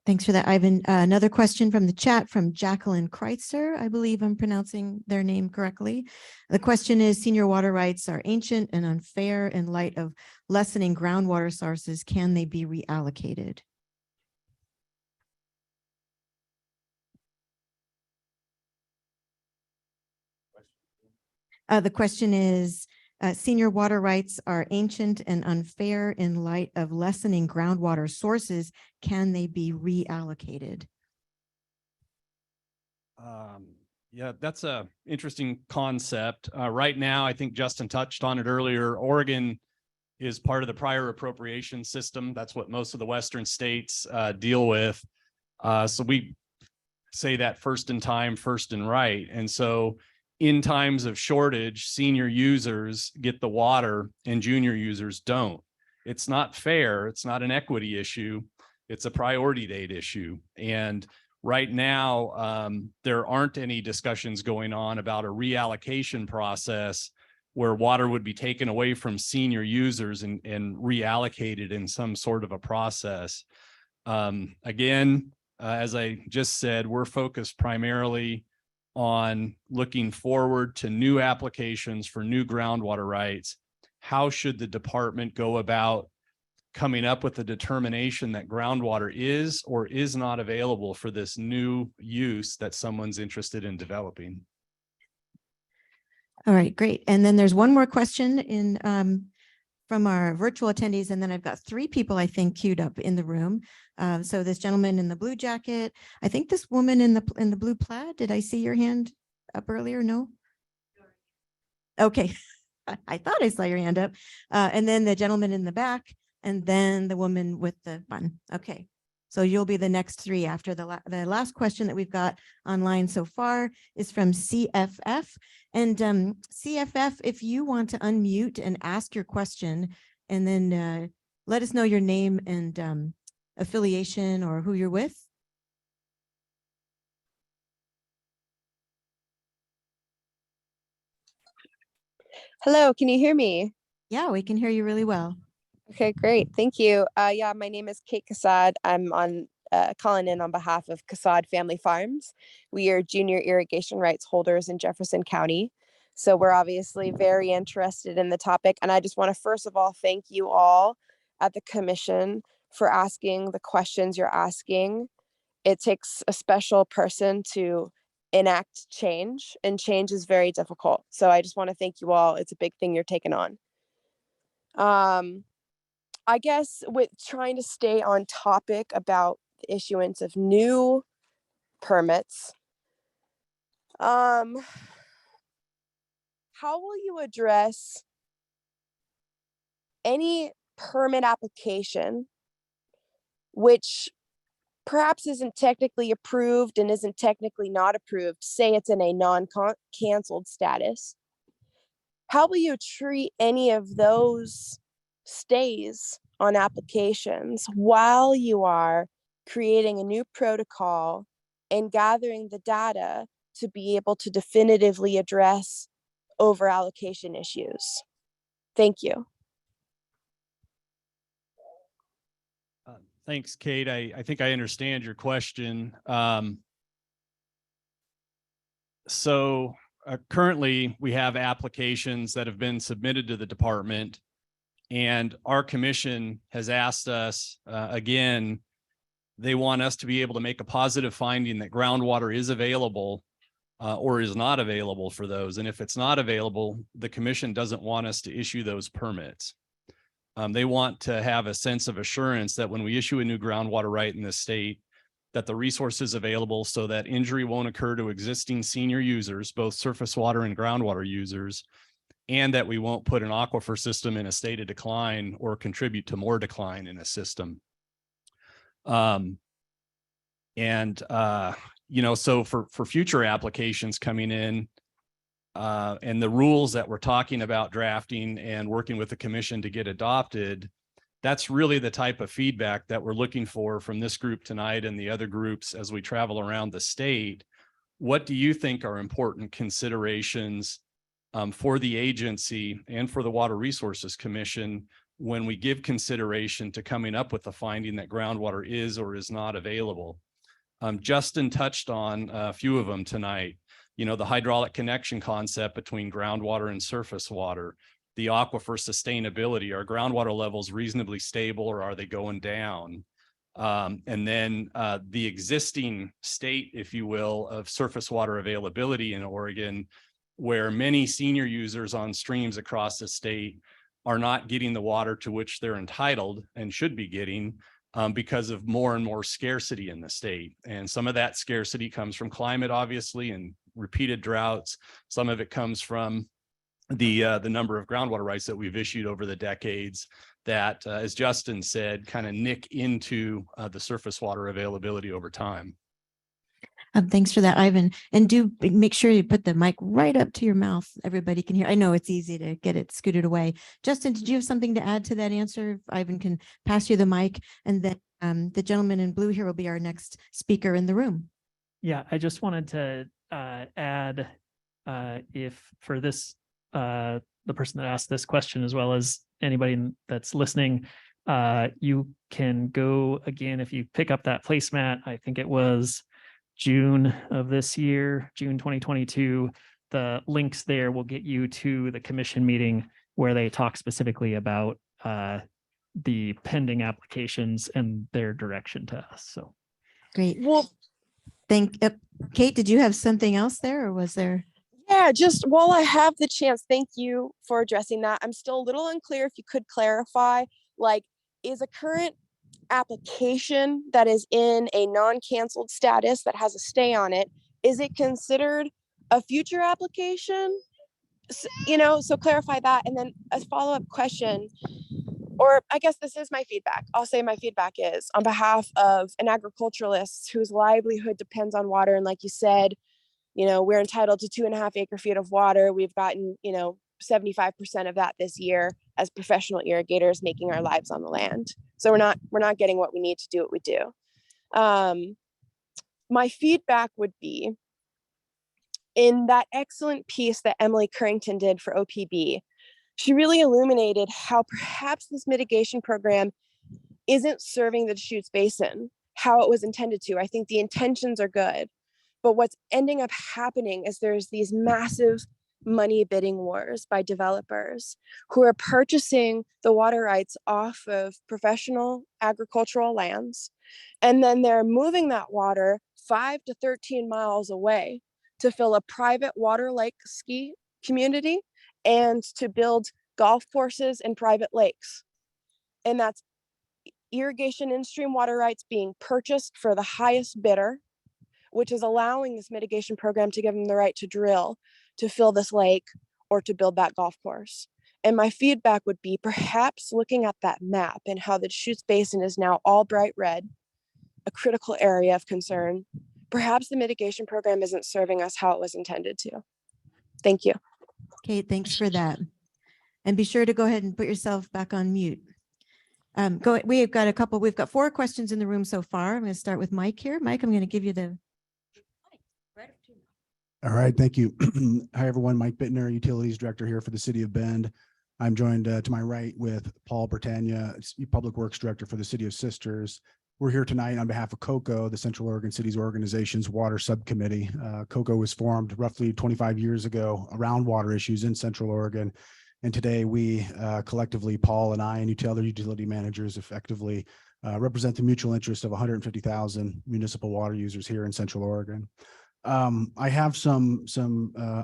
[SPEAKER 1] Thanks for that, Ivan. Another question from the chat from Jacqueline Kreitzer. I believe I'm pronouncing their name correctly. The question is, senior water rights are ancient and unfair in light of lessening groundwater sources. Can they be reallocated? The question is, senior water rights are ancient and unfair in light of lessening groundwater sources. Can they be reallocated?
[SPEAKER 2] Yeah, that's a interesting concept. Right now, I think Justin touched on it earlier. Oregon is part of the prior appropriation system. That's what most of the Western states deal with. So we say that first in time, first in right. And so in times of shortage, senior users get the water and junior users don't. It's not fair. It's not an equity issue. It's a priority date issue. And right now, there aren't any discussions going on about a reallocation process where water would be taken away from senior users and reallocated in some sort of a process. Again, as I just said, we're focused primarily on looking forward to new applications for new groundwater rights. How should the department go about coming up with a determination that groundwater is or is not available for this new use that someone's interested in developing?
[SPEAKER 1] All right, great. And then there's one more question in from our virtual attendees, and then I've got 3 people I think queued up in the room. So this gentleman in the blue jacket, I think this woman in the blue plaid. Did I see your hand up earlier? No. Okay, I thought I saw your hand up. And then the gentleman in the back, and then the woman with the bun. Okay. So you'll be the next 3 after the last question that we've got online so far is from CFF. And CFF, if you want to unmute and ask your question, and then let us know your name and affiliation or who you're with.
[SPEAKER 4] Hello, can you hear me?
[SPEAKER 1] Yeah, we can hear you really well.
[SPEAKER 4] Okay, great. Thank you. Yeah, my name is Kate Cassad. I'm calling in on behalf of Cassad Family Farms. We are junior irrigation rights holders in Jefferson County. So we're obviously very interested in the topic. And I just want to first of all, thank you all at the commission for asking the questions you're asking. It takes a special person to enact change, and change is very difficult. So I just want to thank you all. It's a big thing you're taking on. I guess with trying to stay on topic about the issuance of new permits, how will you address any permit application which perhaps isn't technically approved and isn't technically not approved, say it's in a non-canceled status? How will you treat any of those stays on applications while you are creating a new protocol and gathering the data to be able to definitively address over allocation issues? Thank you.
[SPEAKER 2] Thanks, Kate. I think I understand your question. Currently, we have applications that have been submitted to the department, and our commission has asked us, again, they want us to be able to make a positive finding that groundwater is available or is not available for those. And if it's not available, the commission doesn't want us to issue those permits. They want to have a sense of assurance that when we issue a new groundwater right in the state, that the resource is available so that injury won't occur to existing senior users, both surface water and groundwater users, and that we won't put an aquifer system in a state of decline or contribute to more decline in a system. So for future applications coming in, and the rules that we're talking about drafting and working with the commission to get adopted, that's really the type of feedback that we're looking for from this group tonight and the other groups as we travel around the state. What do you think are important considerations for the agency and for the Water Resources Commission when we give consideration to coming up with the finding that groundwater is or is not available? Justin touched on a few of them tonight. You know, the hydraulic connection concept between groundwater and surface water, the aquifer sustainability, are groundwater levels reasonably stable or are they going down? And then the existing state, if you will, of surface water availability in Oregon, where many senior users on streams across the state are not getting the water to which they're entitled and should be getting because of more and more scarcity in the state. And some of that scarcity comes from climate, obviously, and repeated droughts. Some of it comes from the number of groundwater rights that we've issued over the decades that, as Justin said, kind of nick into the surface water availability over time.
[SPEAKER 1] Thanks for that, Ivan. And do make sure you put the mic right up to your mouth. Everybody can hear. I know it's easy to get it scooted away. Justin, did you have something to add to that answer? If Ivan can pass you the mic, and then the gentleman in blue here will be our next speaker in the room.
[SPEAKER 3] Yeah, I just wanted to add, if for this, the person that asked this question, as well as anybody that's listening, you can go again, if you pick up that placemat, I think it was June of this year, June 2022, the links there will get you to the commission meeting where they talk specifically about the pending applications and their direction to us. So
[SPEAKER 1] great. Well, Kate, did you have something else there, or was there?
[SPEAKER 4] Yeah, just while I have the chance, thank you for addressing that. I'm still a little unclear if you could clarify, like, is a current application that is in a non-canceled status that has a stay on it, is it considered a future application? So clarify that. And then a follow-up question, or I guess this is my feedback. I'll say my feedback is on behalf of an agriculturalist whose livelihood depends on water. And like you said, we're entitled to 2.5 acre feet of water. We've gotten, 75% of that this year as professional irrigators, making our lives on the land. So we're not getting what we need to do what we do. My feedback would be, in that excellent piece that Emily Currington did for OPB, she really illuminated how perhaps this mitigation program isn't serving the Deschutes Basin how it was intended to. I think the intentions are good, but what's ending up happening is there's these massive money bidding wars by developers who are purchasing the water rights off of professional agricultural lands, and then they're moving that water 5 to 13 miles away to fill a private water lake ski community and to build golf courses and private lakes. And that's irrigation in stream water rights being purchased for the highest bidder, which is allowing this mitigation program to give them the right to drill, to fill this lake, or to build that golf course. And my feedback would be perhaps looking at that map and how the Deschutes Basin is now all bright red, a critical area of concern. Perhaps the mitigation program isn't serving us how it was intended to. Thank you.
[SPEAKER 1] Kate, thanks for that. And be sure to go ahead and put yourself back on mute. We've got 4 questions in the room so far. I'm going to start with Mike here. Mike, I'm going to give you the.
[SPEAKER 5] All right, thank you. Hi, everyone. Mike Bittner, Utilities Director here for the City of Bend. I'm joined to my right with Paul Bertagna, Public Works Director for the City of Sisters. We're here tonight on behalf of COCO, the Central Oregon Cities Organization's Water Subcommittee. COCO was formed roughly 25 years ago around water issues in Central Oregon. And today we collectively, Paul and I and other utility managers effectively represent the mutual interest of 150,000 municipal water users here in Central Oregon. I have some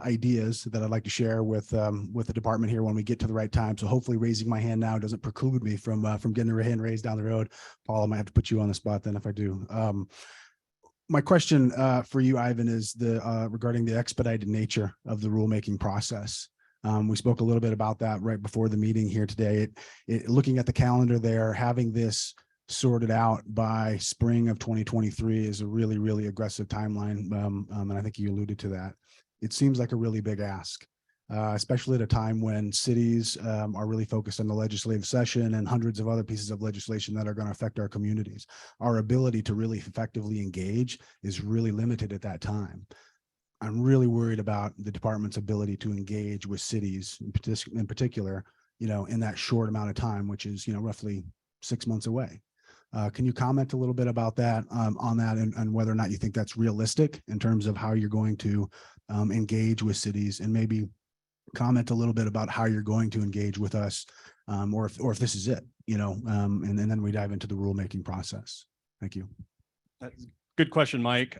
[SPEAKER 5] ideas that I'd like to share with the department here when we get to the right time. So hopefully raising my hand now doesn't preclude me from getting a hand raised down the road. Paul, I might have to put you on the spot then if I do. My question for you, Ivan, is regarding the expedited nature of the rulemaking process. We spoke a little bit about that right before the meeting here today. Looking at the calendar there, having this sorted out by spring of 2023 is a really, really aggressive timeline. And I think you alluded to that. It seems like a really big ask, especially at a time when cities are really focused on the legislative session and hundreds of other pieces of legislation that are going to affect our communities. Our ability to really effectively engage is really limited at that time. I'm really worried about the department's ability to engage with cities in particular, in that short amount of time, which is, roughly 6 months away. Can you comment a little bit about that, on that, and whether or not you think that's realistic in terms of how you're going to engage with cities, and maybe comment a little bit about how you're going to engage with us, or if this is it, and then we dive into the rulemaking process. Thank you.
[SPEAKER 2] Good question, Mike.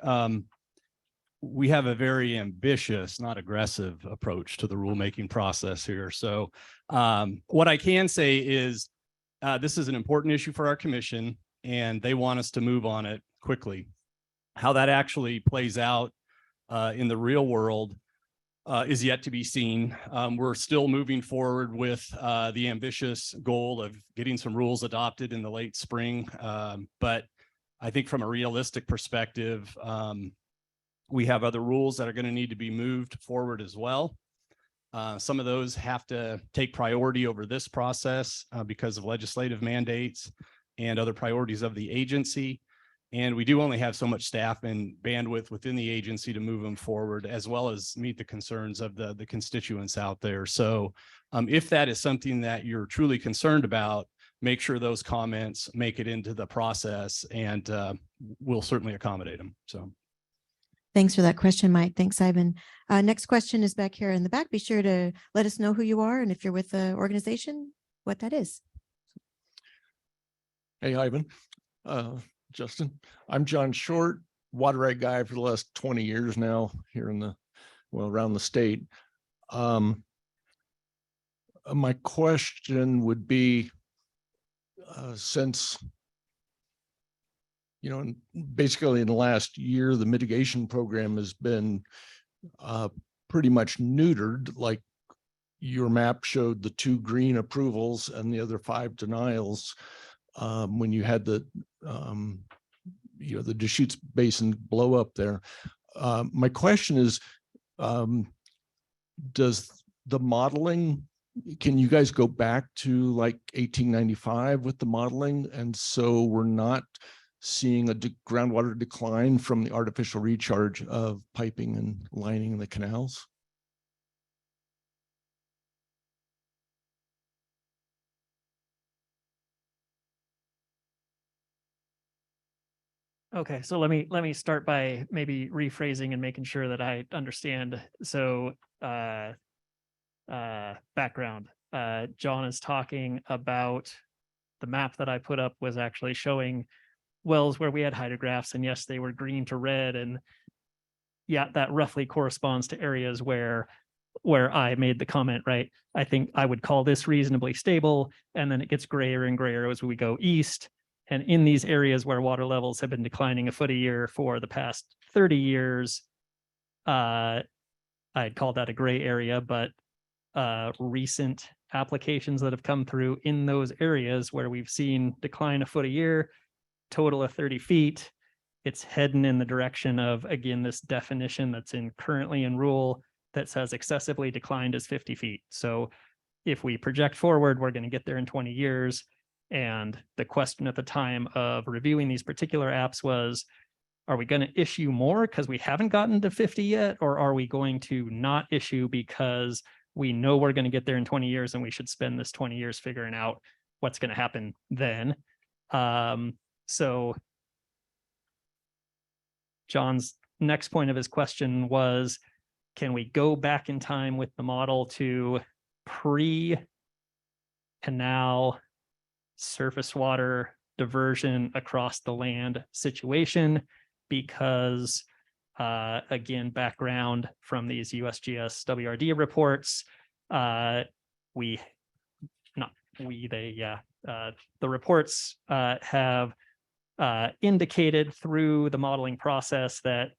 [SPEAKER 2] We have a very ambitious, not aggressive approach to the rulemaking process here. So what I can say is this is an important issue for our commission, and they want us to move on it quickly. How that actually plays out in the real world is yet to be seen. We're still moving forward with the ambitious goal of getting some rules adopted in the late spring. But I think from a realistic perspective, we have other rules that are going to need to be moved forward as well. Some of those have to take priority over this process because of legislative mandates and other priorities of the agency. And we do only have so much staff and bandwidth within the agency to move them forward, as well as meet the concerns of the constituents out there. So if that is something that you're truly concerned about, make sure those comments make it into the process, and we'll certainly accommodate them. So.
[SPEAKER 1] Thanks for that question, Mike. Thanks, Ivan. Next question is back here in the back. Be sure to let us know who you are, and if you're with the organization, what that is.
[SPEAKER 6] Hey, Ivan, Justin. I'm John Short, water right guy for the last 20 years now here in the well, around the state. My question would be, since, basically in the last year, the mitigation program has been pretty much neutered, like your map showed the 2 green approvals and the other 5 denials when you had the the Deschutes Basin blow up there. My question is, does the modeling, can you guys go back to like 1895 with the modeling? And so we're not seeing a groundwater decline from the artificial recharge of piping and lining the canals?
[SPEAKER 3] Okay, so let me start by maybe rephrasing and making sure that I understand. So background. John is talking about the map that I put up was actually showing wells where we had hydrographs, and yes, they were green to red, and yeah, that roughly corresponds to areas where I made the comment, right? I think I would call this reasonably stable, and then it gets grayer and grayer as we go east. And in these areas where water levels have been declining a foot a year for the past 30 years, I'd call that a gray area, but recent applications that have come through in those areas where we've seen decline a foot a year, total of 30 feet, it's heading in the direction of, again, this definition that's currently in rule that says excessively declined is 50 feet. So if we project forward, we're going to get there in 20 years. And the question at the time of reviewing these particular apps was, are we going to issue more because we haven't gotten to 50 yet? Or are we going to not issue because we know we're going to get there in 20 years and we should spend this 20 years figuring out what's going to happen then? So John's next point of his question was, can we go back in time with the model to pre-canal surface water diversion across the land situation? Because again, background from these USGS WRD reports, the reports have indicated through the modeling process that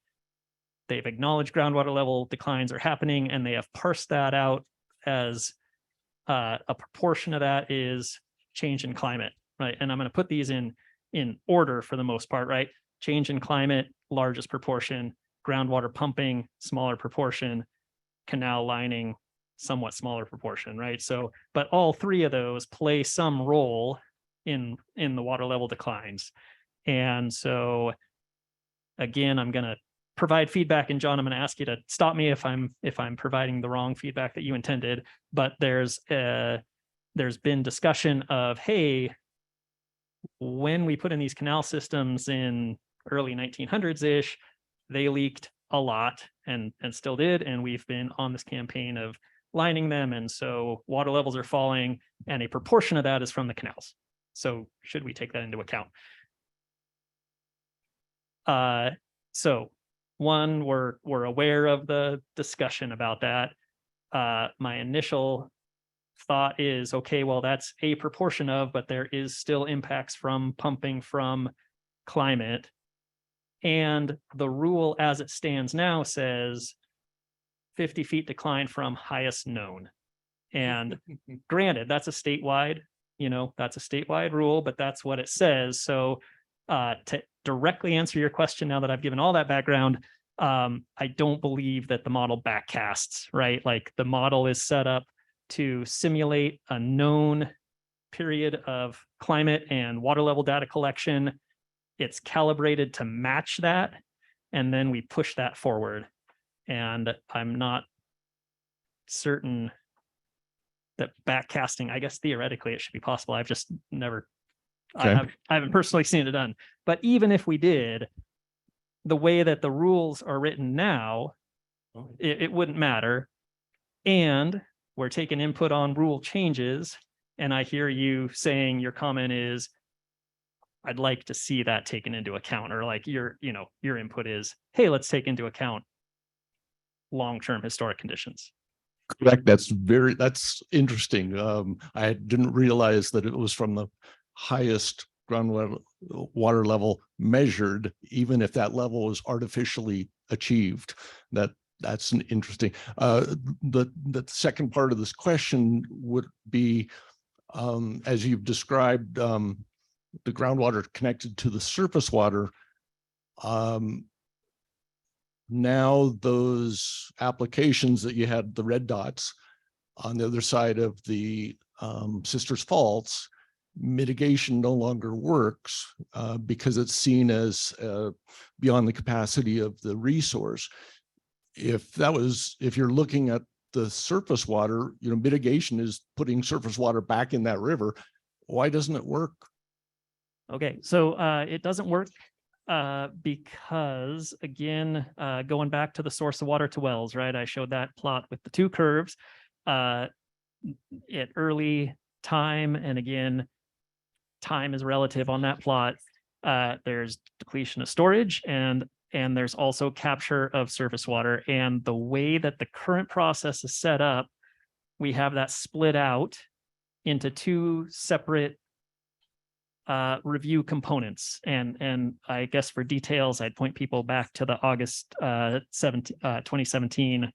[SPEAKER 3] they've acknowledged groundwater level declines are happening, and they have parsed that out as a proportion of that is change in climate, right? And I'm going to put these in order for the most part, right? Change in climate, largest proportion; groundwater pumping, smaller proportion; canal lining, somewhat smaller proportion, right? So, but all 3 of those play some role in the water level declines. And so again, I'm going to provide feedback, and John, I'm going to ask you to stop me if I'm providing the wrong feedback that you intended. But there's been discussion of, hey, when we put in these canal systems in early 1900s-ish, they leaked a lot and still did. And we've been on this campaign of lining them. And so water levels are falling, and a proportion of that is from the canals. So should we take that into account? So one, we're aware of the discussion about that. My initial thought is, okay, well, that's a proportion of, but there is still impacts from pumping, from climate. And the rule as it stands now says 50 feet decline from highest known. And granted, that's a statewide, that's a statewide rule, but that's what it says. So to directly answer your question, now that I've given all that background, I don't believe that the model backcasts, right? Like the model is set up to simulate a known period of climate and water level data collection. It's calibrated to match that, and then we push that forward. And I'm not certain that backcasting, I guess theoretically it should be possible. I've just never,
[SPEAKER 6] Okay.
[SPEAKER 3] I haven't personally seen it done. But even if we did, the way that the rules are written now, it wouldn't matter. And we're taking input on rule changes. And I hear you saying your comment is, I'd like to see that taken into account, or like your input is, hey, let's take into account long-term historic conditions.
[SPEAKER 6] Correct. That's interesting. I didn't realize that it was from the highest groundwater water level measured, even if that level was artificially achieved. That's an interesting. The second part of this question would be, as you've described, the groundwater connected to the surface water. Now those applications that you had, the red dots on the other side of the Sisters Faults, mitigation no longer works because it's seen as beyond the capacity of the resource. If you're looking at the surface water, mitigation is putting surface water back in that river. Why doesn't it work?
[SPEAKER 3] Okay, so it doesn't work because, again, going back to the source of water to wells, right? I showed that plot with the two curves at early time, and again, time is relative on that plot. There's depletion of storage, and there's also capture of surface water. And the way that the current process is set up, we have that split out into two separate review components. And I guess for details, I'd point people back to the August 2017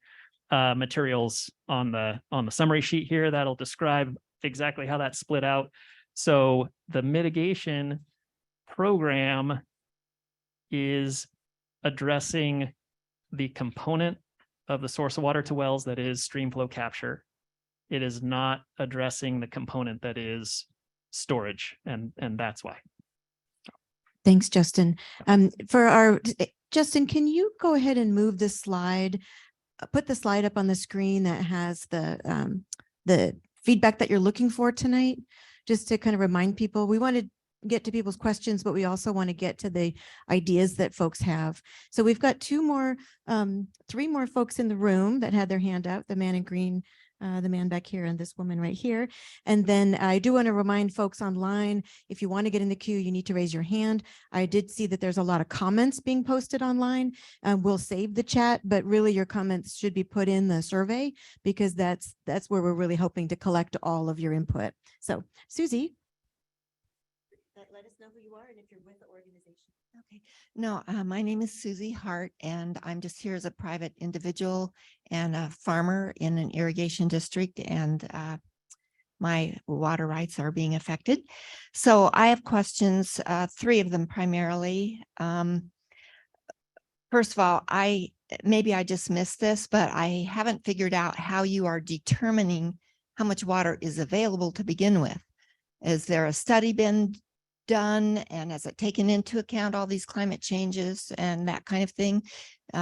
[SPEAKER 3] materials on the summary sheet here. That'll describe exactly how that's split out. So the mitigation program is addressing the component of the source of water to wells that is stream flow capture. It is not addressing the component that is storage, and that's why.
[SPEAKER 1] Thanks, Justin. Justin, can you go ahead and move this slide, put the slide up on the screen that has the feedback that you're looking for tonight, just to kind of remind people. We want to get to people's questions, but we also want to get to the ideas that folks have. So we've got three more folks in the room that had their hand out, the man in green, the man back here, and this woman right here. And then I do want to remind folks online, if you want to get in the queue, you need to raise your hand. I did see that there's a lot of comments being posted online. We'll save the chat, but really your comments should be put in the survey, because that's where we're really hoping to collect all of your input. So Susie, let us know who you are and if you're with the organization.
[SPEAKER 7] Okay. No, my name is Susie Hart, and I'm just here as a private individual and a farmer in an irrigation district, and my water rights are being affected. So I have questions, three of them primarily. First of all, maybe I just missed this, but I haven't figured out how you are determining how much water is available to begin with. Is there a study been done, and has it taken into account all these climate changes and that kind of thing?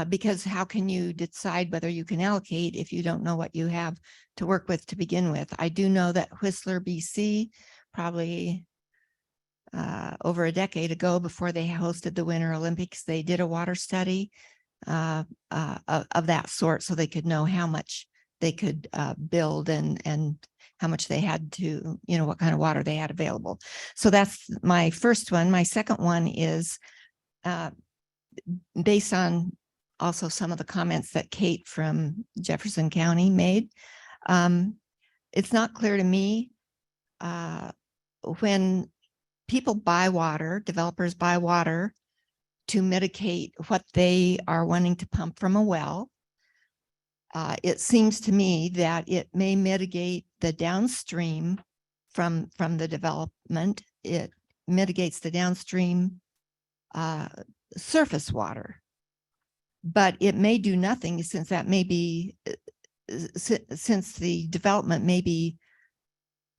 [SPEAKER 7] Because how can you decide whether you can allocate if you don't know what you have to work with to begin with? I do know that Whistler, BC, probably over a decade ago, before they hosted the Winter Olympics, they did a water study of that sort, so they could know how much they could build and how much they had to, what kind of water they had available. So that's my first one. My second one is based on also some of the comments that Kate from Jefferson County made. It's not clear to me when people buy water, developers buy water to mitigate what they are wanting to pump from a well. It seems to me that it may mitigate the downstream from the development. It mitigates the downstream surface water, but it may do nothing, since that may be, since the development may be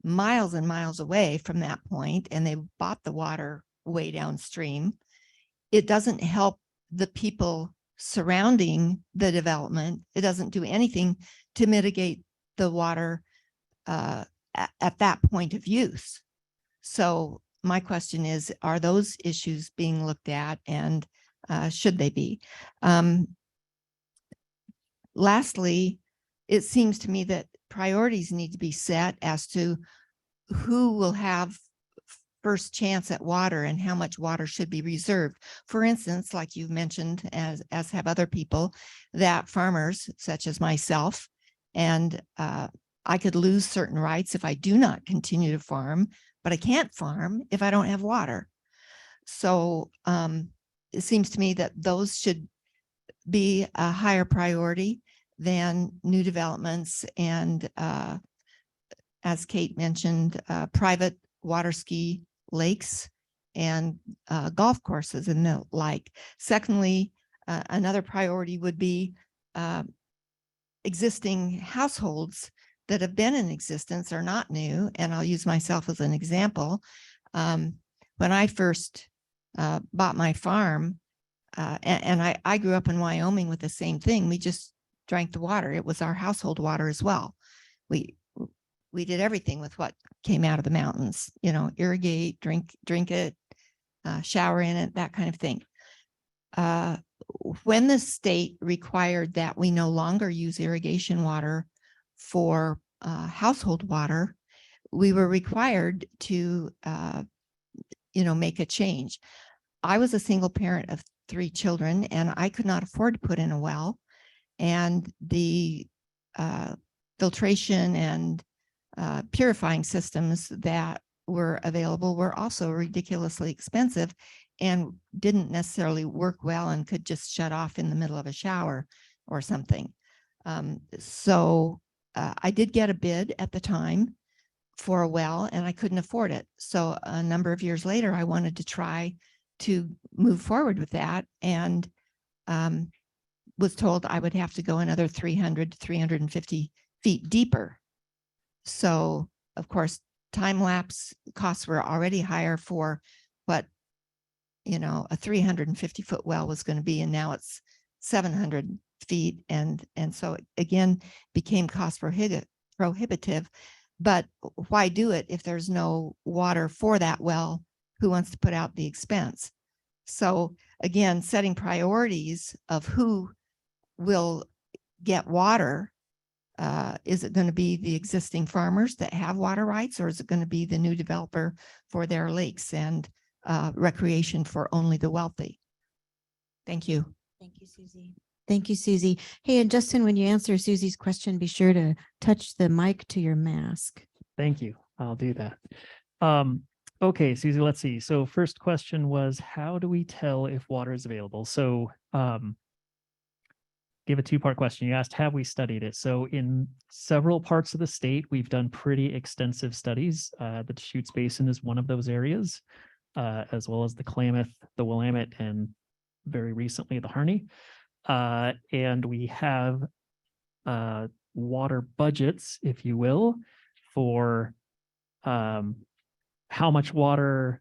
[SPEAKER 7] miles and miles away from that point, and they bought the water way downstream. It doesn't help the people surrounding the development. It doesn't do anything to mitigate the water at that point of use. So my question is, are those issues being looked at, and should they be? Lastly, it seems to me that priorities need to be set as to who will have first chance at water and how much water should be reserved. For instance, like you've mentioned, as have other people, that farmers such as myself, and I could lose certain rights if I do not continue to farm, but I can't farm if I don't have water. So it seems to me that those should be a higher priority than new developments and as Kate mentioned, private water ski lakes and golf courses and the like. Secondly, another priority would be existing households that have been in existence are not new. And I'll use myself as an example. When I first bought my farm, and I grew up in Wyoming with the same thing. We just drank the water. It was our household water as well. We did everything with what came out of the mountains, you know, irrigate, drink it, shower in it, that kind of thing. When the state required that we no longer use irrigation water for household water, we were required to, make a change. I was a single parent of 3 children, and I could not afford to put in a well. And the filtration and purifying systems that were available were also ridiculously expensive and didn't necessarily work well and could just shut off in the middle of a shower or something. So I did get a bid at the time for a well, and I couldn't afford it. So a number of years later, I wanted to try to move forward with that, and was told I would have to go another 300 to 350 feet deeper. So of course, time lapse costs were already higher for what, a 350-foot well was going to be, and now it's 700 feet. And so it again became cost prohibitive. But why do it if there's no water for that well? Who wants to put out the expense? So again, setting priorities of who will get water. Is it going to be the existing farmers that have water rights, or is it going to be the new developer for their lakes and recreation for only the wealthy? Thank you.
[SPEAKER 1] Thank you, Susie. Thank you, Susie. Hey, and Justin, when you answer Susie's question, be sure to touch the mic to your mask.
[SPEAKER 3] Thank you. I'll do that. Okay, Susie, let's see. So first question was, how do we tell if water is available? So give a 2-part question. You asked, have we studied it? So in several parts of the state, we've done pretty extensive studies. The Deschutes Basin is one of those areas, as well as the Klamath, the Willamette, and very recently the Harney. And we have water budgets, if you will, for how much water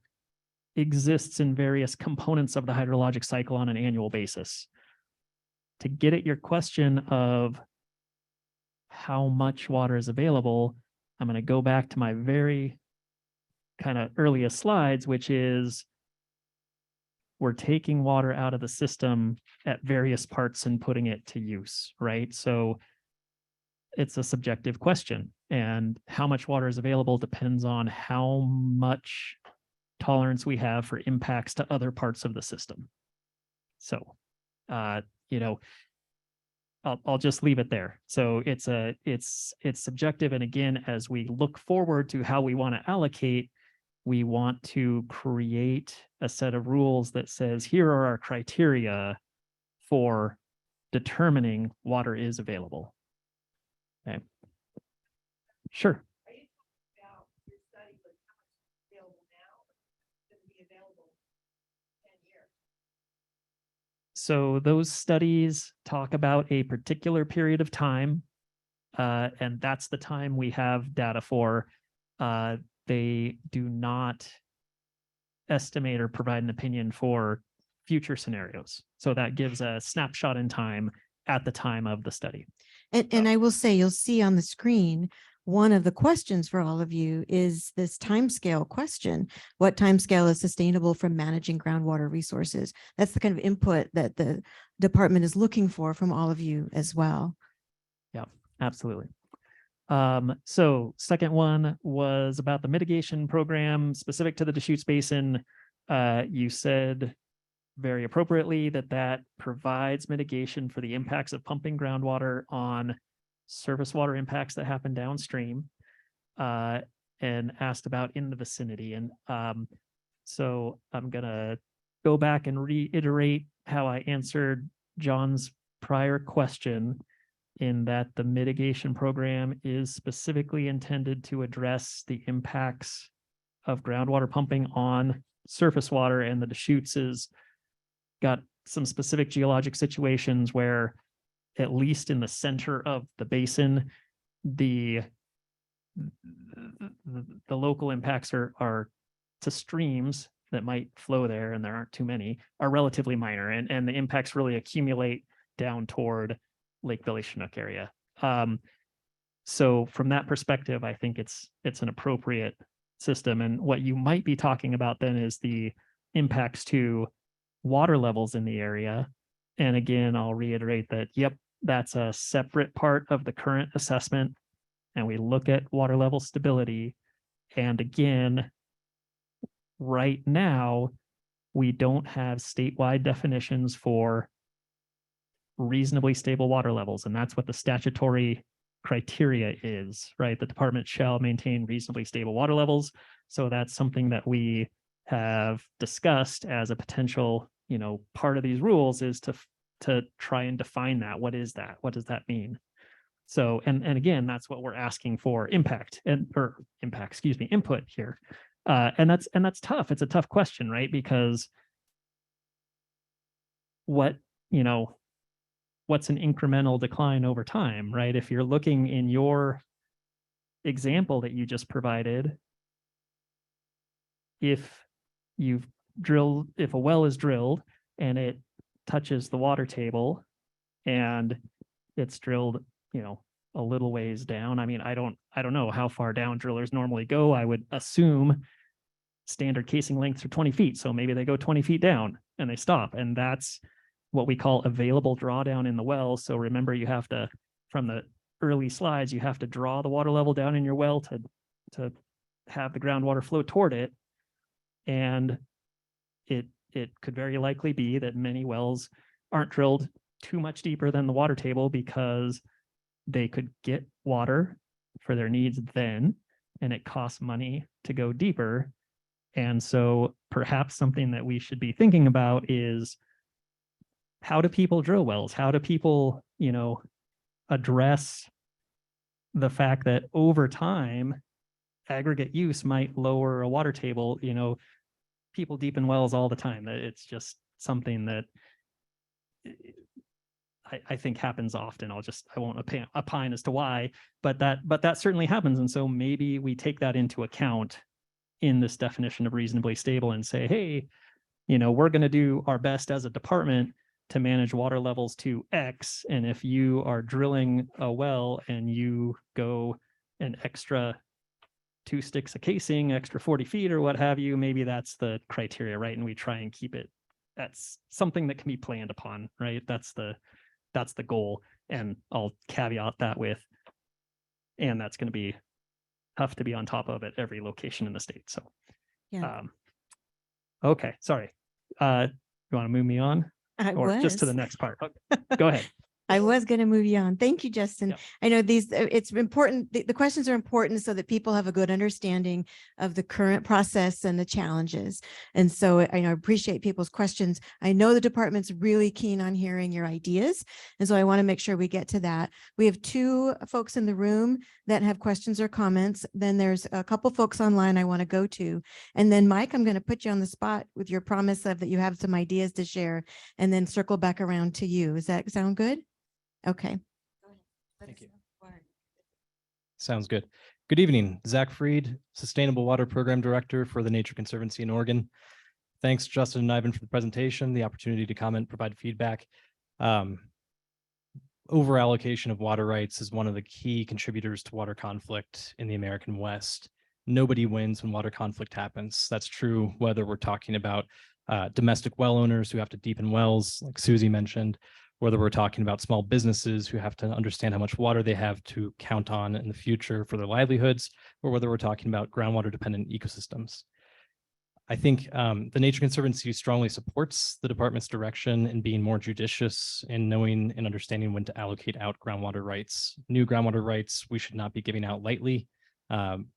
[SPEAKER 3] exists in various components of the hydrologic cycle on an annual basis. To get at your question of how much water is available, I'm going to go back to my very kind of earliest slides, which is we're taking water out of the system at various parts and putting it to use, right? So it's a subjective question, and how much water is available depends on how much tolerance we have for impacts to other parts of the system. So, I'll just leave it there. So it's subjective. And again, as we look forward to how we want to allocate, we want to create a set of rules that says, here are our criteria for determining water is available. Okay. Sure. So those studies talk about a particular period of time, and that's the time we have data for. They do not estimate or provide an opinion for future scenarios. So that gives a snapshot in time at the time of the study.
[SPEAKER 1] And I will say, you'll see on the screen, one of the questions for all of you is this timescale question. What timescale is sustainable for managing groundwater resources? That's the kind of input that the department is looking for from all of you as well.
[SPEAKER 3] Yeah, absolutely. So second one was about the mitigation program specific to the Deschutes Basin. You said very appropriately that that provides mitigation for the impacts of pumping groundwater on surface water impacts that happen downstream, and asked about in the vicinity. And so I'm gonna go back and reiterate how I answered John's prior question, in that the mitigation program is specifically intended to address the impacts of groundwater pumping on surface water, and the Deschutes is got some specific geologic situations where, at least in the center of the basin, the local impacts are to streams that might flow there, and there aren't too many, are relatively minor, and the impacts really accumulate down toward Lake Billy Chinook area. So from that perspective, I think it's an appropriate system. And what you might be talking about then is the impacts to water levels in the area. And again, I'll reiterate that, yep, that's a separate part of the current assessment. And we look at water level stability. And again, right now, we don't have statewide definitions for reasonably stable water levels. And that's what the statutory criteria is, right? The department shall maintain reasonably stable water levels. So that's something that we have discussed as a potential, part of these rules, is to try and define that. What is that? What does that mean? So, and again, that's what we're asking for input here. And that's tough. It's a tough question, right? Because what's an incremental decline over time, right? If you're looking in your example that you just provided, if a well is drilled and it touches the water table and it's drilled, a little ways down. I mean, I don't know how far down drillers normally go. I would assume standard casing lengths are 20 feet. So maybe they go 20 feet down and they stop. And that's what we call available drawdown in the well. So remember, you have to, from the early slides, you have to draw the water level down in your well to have the groundwater flow toward it. And it could very likely be that many wells aren't drilled too much deeper than the water table because they could get water for their needs then, and it costs money to go deeper. And so perhaps something that we should be thinking about is, how do people drill wells? How do people, address the fact that over time, aggregate use might lower a water table? People deepen wells all the time. It's just something that I think happens often. I won't opine as to why, but that certainly happens. And so maybe we take that into account in this definition of reasonably stable and say, hey, we're going to do our best as a department to manage water levels to X. And if you are drilling a well and you go an extra 2 sticks of casing, extra 40 feet or what have you, maybe that's the criteria, right? And we try and keep it, that's something that can be planned upon, right? That's the goal. And I'll caveat that with, and that's going to be tough to be on top of at every location in the state. So,
[SPEAKER 1] Yeah.
[SPEAKER 3] Okay, sorry. You want to move me on? Or just to the next part? Okay. Go ahead.
[SPEAKER 1] I was going to move you on. Thank you, Justin.
[SPEAKER 3] Yep.
[SPEAKER 1] I know it's important. The questions are important so that people have a good understanding of the current process and the challenges. And so I appreciate people's questions. I know the department's really keen on hearing your ideas. And so I want to make sure we get to that. We have 2 folks in the room that have questions or comments. Then there's a couple folks online I want to go to. And then Mike, I'm going to put you on the spot with your promise of that you have some ideas to share, and then circle back around to you. Does that sound good? Okay.
[SPEAKER 2] Thank you. Sounds good. Good evening, Zach Freed, Sustainable Water Program Director for the Nature Conservancy in Oregon. Thanks, Justin and Ivan, for the presentation, the opportunity to comment, provide feedback. Over-allocation of water rights is one of the key contributors to water conflict in the American West. Nobody wins when water conflict happens. That's true whether we're talking about domestic well owners who have to deepen wells, like Susie mentioned,
[SPEAKER 8] whether we're talking about small businesses who have to understand how much water they have to count on in the future for their livelihoods, or whether we're talking about groundwater dependent ecosystems. I think the Nature Conservancy strongly supports the department's direction in being more judicious in knowing and understanding when to allocate out groundwater rights. New groundwater rights we should not be giving out lightly.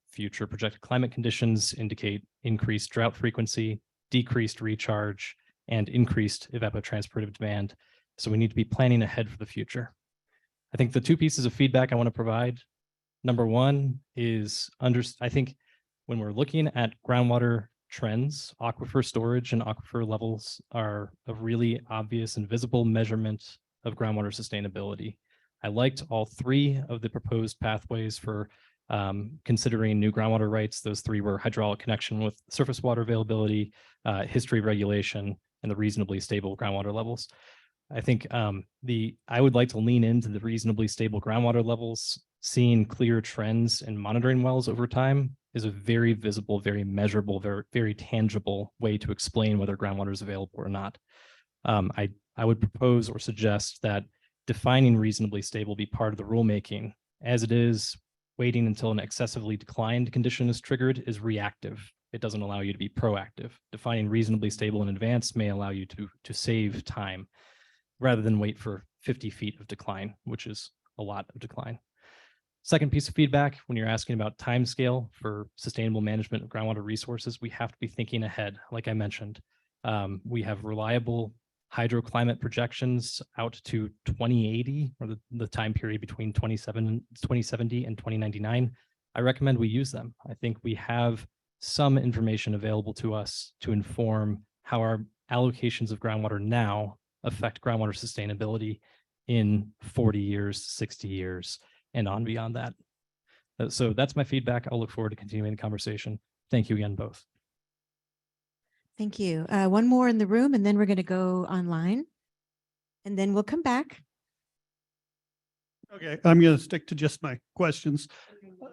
[SPEAKER 8] Future projected climate conditions indicate increased drought frequency, decreased recharge, and increased evapotranspirative demand. So we need to be planning ahead for the future. I think the two pieces of feedback I want to provide, number one is I think when we're looking at groundwater trends, aquifer storage and aquifer levels are a really obvious and visible measurement of groundwater sustainability. I liked all three of the proposed pathways for considering new groundwater rights. Those three were hydraulic connection with surface water availability, history of regulation, and the reasonably stable groundwater levels. I think I would like to lean into the reasonably stable groundwater levels. Seeing clear trends in monitoring wells over time is a very visible, very measurable, very tangible way to explain whether groundwater is available or not. I would propose or suggest that defining reasonably stable be part of the rulemaking. As it is, waiting until an excessively declined condition is triggered is reactive. It doesn't allow you to be proactive. Defining reasonably stable in advance may allow you to save time rather than wait for 50 feet of decline, which is a lot of decline. Second piece of feedback, when you're asking about timescale for sustainable management of groundwater resources, we have to be thinking ahead. Like I mentioned, we have reliable hydroclimate projections out to 2080, or the time period between 2070 and 2099. I recommend we use them. I think we have some information available to us to inform how our allocations of groundwater now affect groundwater sustainability in 40 years, 60 years, and on beyond that. So that's my feedback. I'll look forward to continuing the conversation. Thank you again, both.
[SPEAKER 1] Thank you. One more in the room, and then we're going to go online, and then we'll come back.
[SPEAKER 9] Okay, I'm going to stick to just my questions.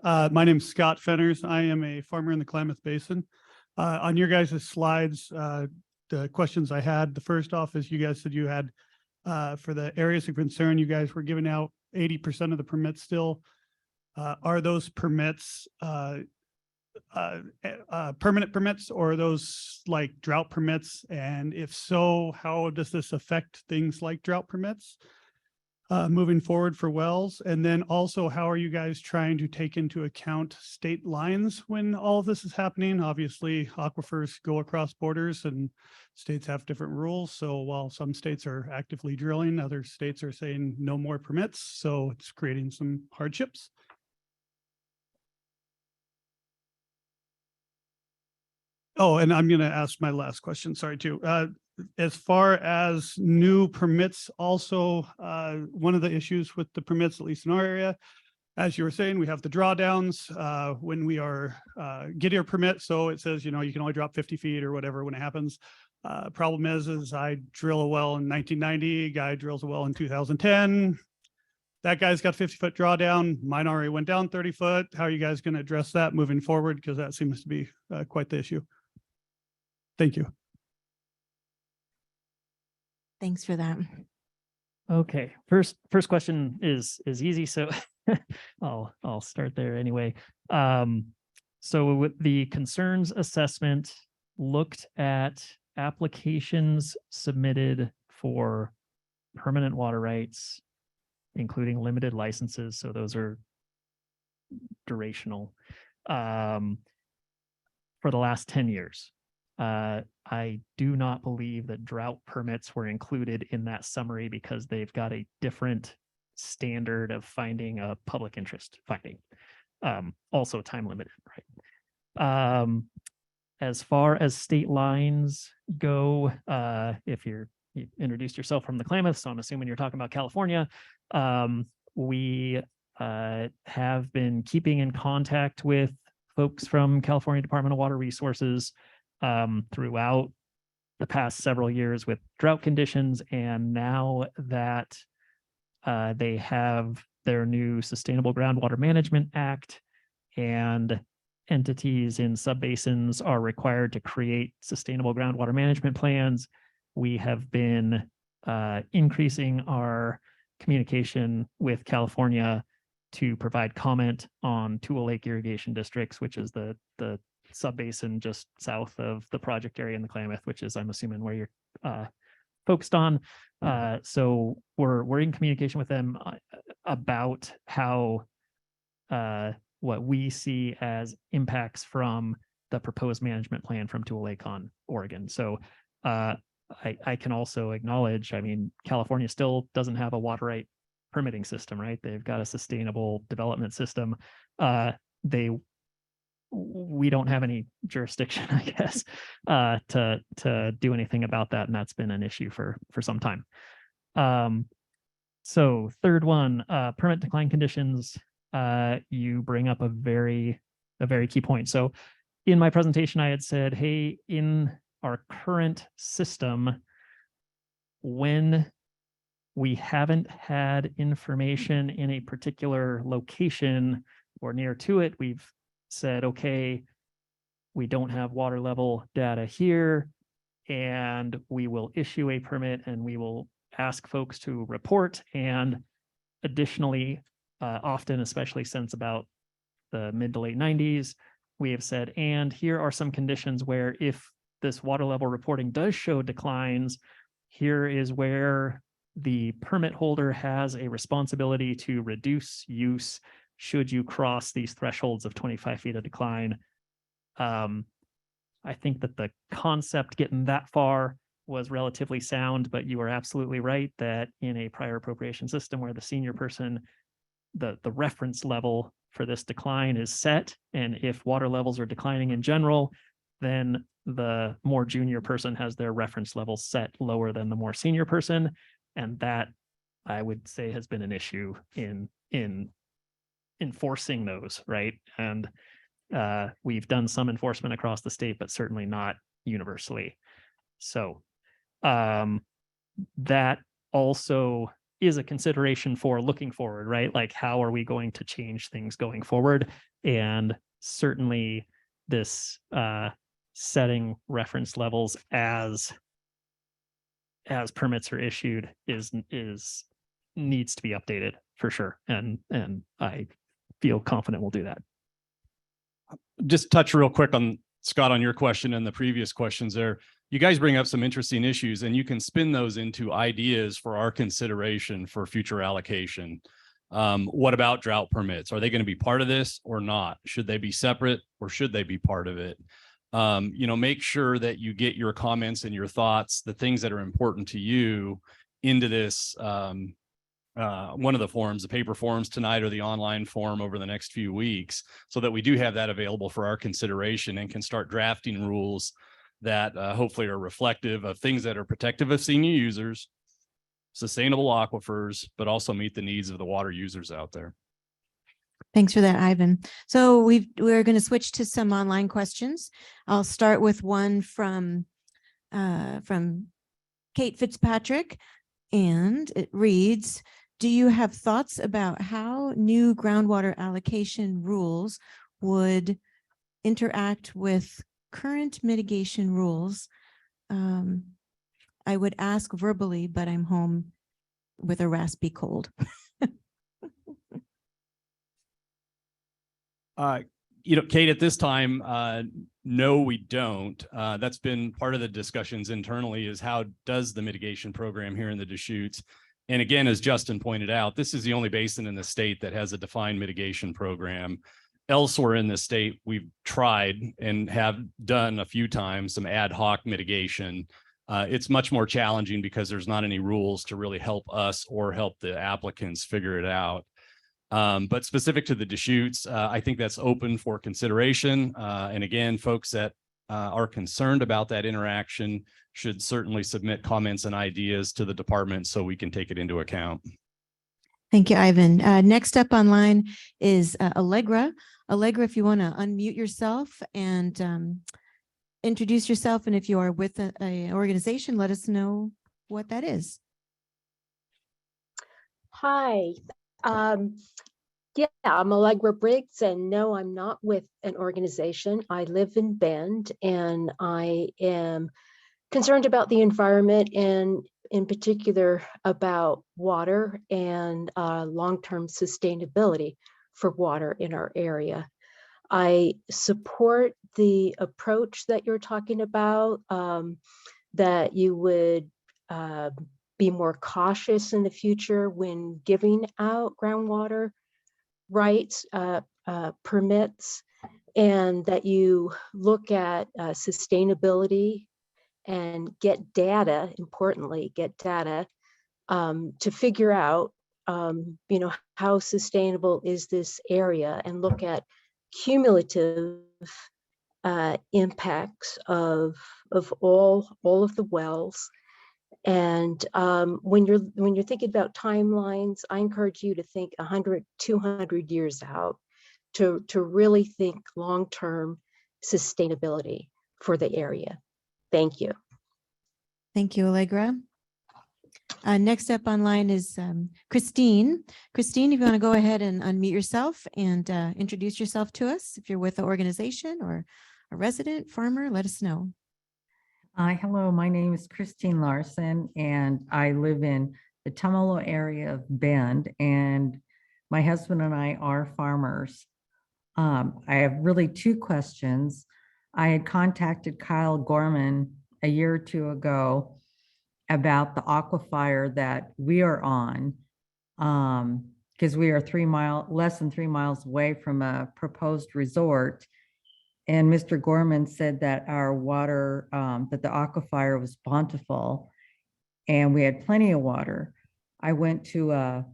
[SPEAKER 9] My name's Scott Fenners. I am a farmer in the Klamath Basin. On your guys' slides, the questions I had, the first off is you guys said you had, for the areas of concern, you guys were giving out 80% of the permits still. Are those permits permanent permits, or are those like drought permits? And if so, how does this affect things like drought permits moving forward for wells? And then also, how are you guys trying to take into account state lines when all of this is happening? Obviously, aquifers go across borders and states have different rules. So while some states are actively drilling, other states are saying no more permits. So it's creating some hardships. Oh, and I'm going to ask my last question. Sorry, too. As far as new permits, also, one of the issues with the permits, at least in our area, as you were saying, we have the drawdowns when we are getting a permit. So it says, you know, you can only drop 50 feet or whatever when it happens. Problem is I drill a well in 1990, guy drills a well in 2010. That guy's got 50-foot drawdown. Mine already went down 30 foot. How are you guys going to address that moving forward? Because that seems to be quite the issue. Thank you.
[SPEAKER 1] Thanks for that.
[SPEAKER 3] Okay, first question is easy, so I'll start there anyway. So with the concerns assessment, looked at applications submitted for permanent water rights, including limited licenses. So those are durational for the last 10 years. I do not believe that drought permits were included in that summary because they've got a different standard of finding a public interest finding. Also time limited, right? As far as state lines go, if you introduced yourself from the Klamath, so I'm assuming you're talking about California. We have been keeping in contact with folks from California Department of Water Resources throughout the past several years with drought conditions, and now that they have their new Sustainable Groundwater Management Act, and entities in subbasins are required to create sustainable groundwater management plans. We have been increasing our communication with California to provide comment on Tule Lake irrigation districts, which is the sub-basin just south of the project area in the Klamath, which is, I'm assuming, where you're focused on. So we're in communication with them about how what we see as impacts from the proposed management plan from Tule Lake on Oregon. So I can also acknowledge, I mean, California still doesn't have a water right permitting system, right? They've got a sustainable development system. We don't have any jurisdiction, I guess, to do anything about that, and that's been an issue for some time. So third one, permit decline conditions. You bring up a very key point. So in my presentation, I had said, hey, in our current system, when we haven't had information in a particular location or near to it, we've said, okay, we don't have water level data here, and we will issue a permit and we will ask folks to report. And additionally, often, especially since about the mid to late 90s, we have said, and here are some conditions where if this water level reporting does show declines, here is where the permit holder has a responsibility to reduce use should you cross these thresholds of 25 feet of decline. I think that the concept getting that far was relatively sound, but you are absolutely right that in a prior appropriation system where the senior person, the reference level for this decline is set, and if water levels are declining in general, then the more junior person has their reference level set lower than the more senior person. And that, I would say, has been an issue in enforcing those, right? And we've done some enforcement across the state, but certainly not universally. So that also is a consideration for looking forward, right? Like, how are we going to change things going forward? And certainly this setting reference levels as permits are issued is needs to be updated for sure. And I feel confident we'll do that.
[SPEAKER 2] Just touch real quick on, Scott, on your question and the previous questions there. You guys bring up some interesting issues, and you can spin those into ideas for our consideration for future allocation. What about drought permits? Are they going to be part of this or not? Should they be separate or should they be part of it? Make sure that you get your comments and your thoughts, the things that are important to you, into this one of the forums, the paper forums tonight or the online forum over the next few weeks, so that we do have that available for our consideration and can start drafting rules that hopefully are reflective of things that are protective of senior users, sustainable aquifers, but also meet the needs of the water users out there.
[SPEAKER 1] Thanks for that, Ivan. So we're going to switch to some online questions. I'll start with one from Kate Fitzpatrick, and it reads, do you have thoughts about how new groundwater allocation rules would interact with current mitigation rules? I would ask verbally, but I'm home with a raspy cold.
[SPEAKER 2] Kate, at this time, no, we don't. That's been part of the discussions internally, is how does the mitigation program here in the Deschutes? And again, as Justin pointed out, this is the only basin in the state that has a defined mitigation program. Elsewhere in the state, we've tried and have done a few times some ad hoc mitigation. It's much more challenging because there's not any rules to really help us or help the applicants figure it out. But specific to the Deschutes, I think that's open for consideration. And again, folks that are concerned about that interaction should certainly submit comments and ideas to the department so we can take it into account.
[SPEAKER 1] Thank you, Ivan. Next up online is Allegra. Allegra, if you want to unmute yourself and introduce yourself, and if you are with an organization, let us know what that is.
[SPEAKER 10] Hi. Yeah, I'm Allegra Briggs, and no, I'm not with an organization. I live in Bend, and I am concerned about the environment and in particular about water and long-term sustainability for water in our area. I support the approach that you're talking about, that you would be more cautious in the future when giving out groundwater rights, permits, and that you look at sustainability and get data, importantly, get data to figure out, how sustainable is this area, and look at cumulative impacts of all of the wells. And when you're thinking about timelines, I encourage you to think 100, 200 years out, to really think long-term sustainability for the area. Thank you.
[SPEAKER 1] Thank you, Allegra. Next up online is Christine. Christine, if you want to go ahead and unmute yourself and introduce yourself to us. If you're with an organization or a resident, farmer, let us know.
[SPEAKER 11] Hello, my name is Christine Larson, and I live in the Tumalo area of Bend, and my husband and I are farmers. I have really two questions. I had contacted Kyle Gorman a year or two ago about the aquifer that we are on, because we are less than 3 miles away from a proposed resort. And Mr. Gorman said that our water, that the aquifer was bountiful and we had plenty of water. I went to a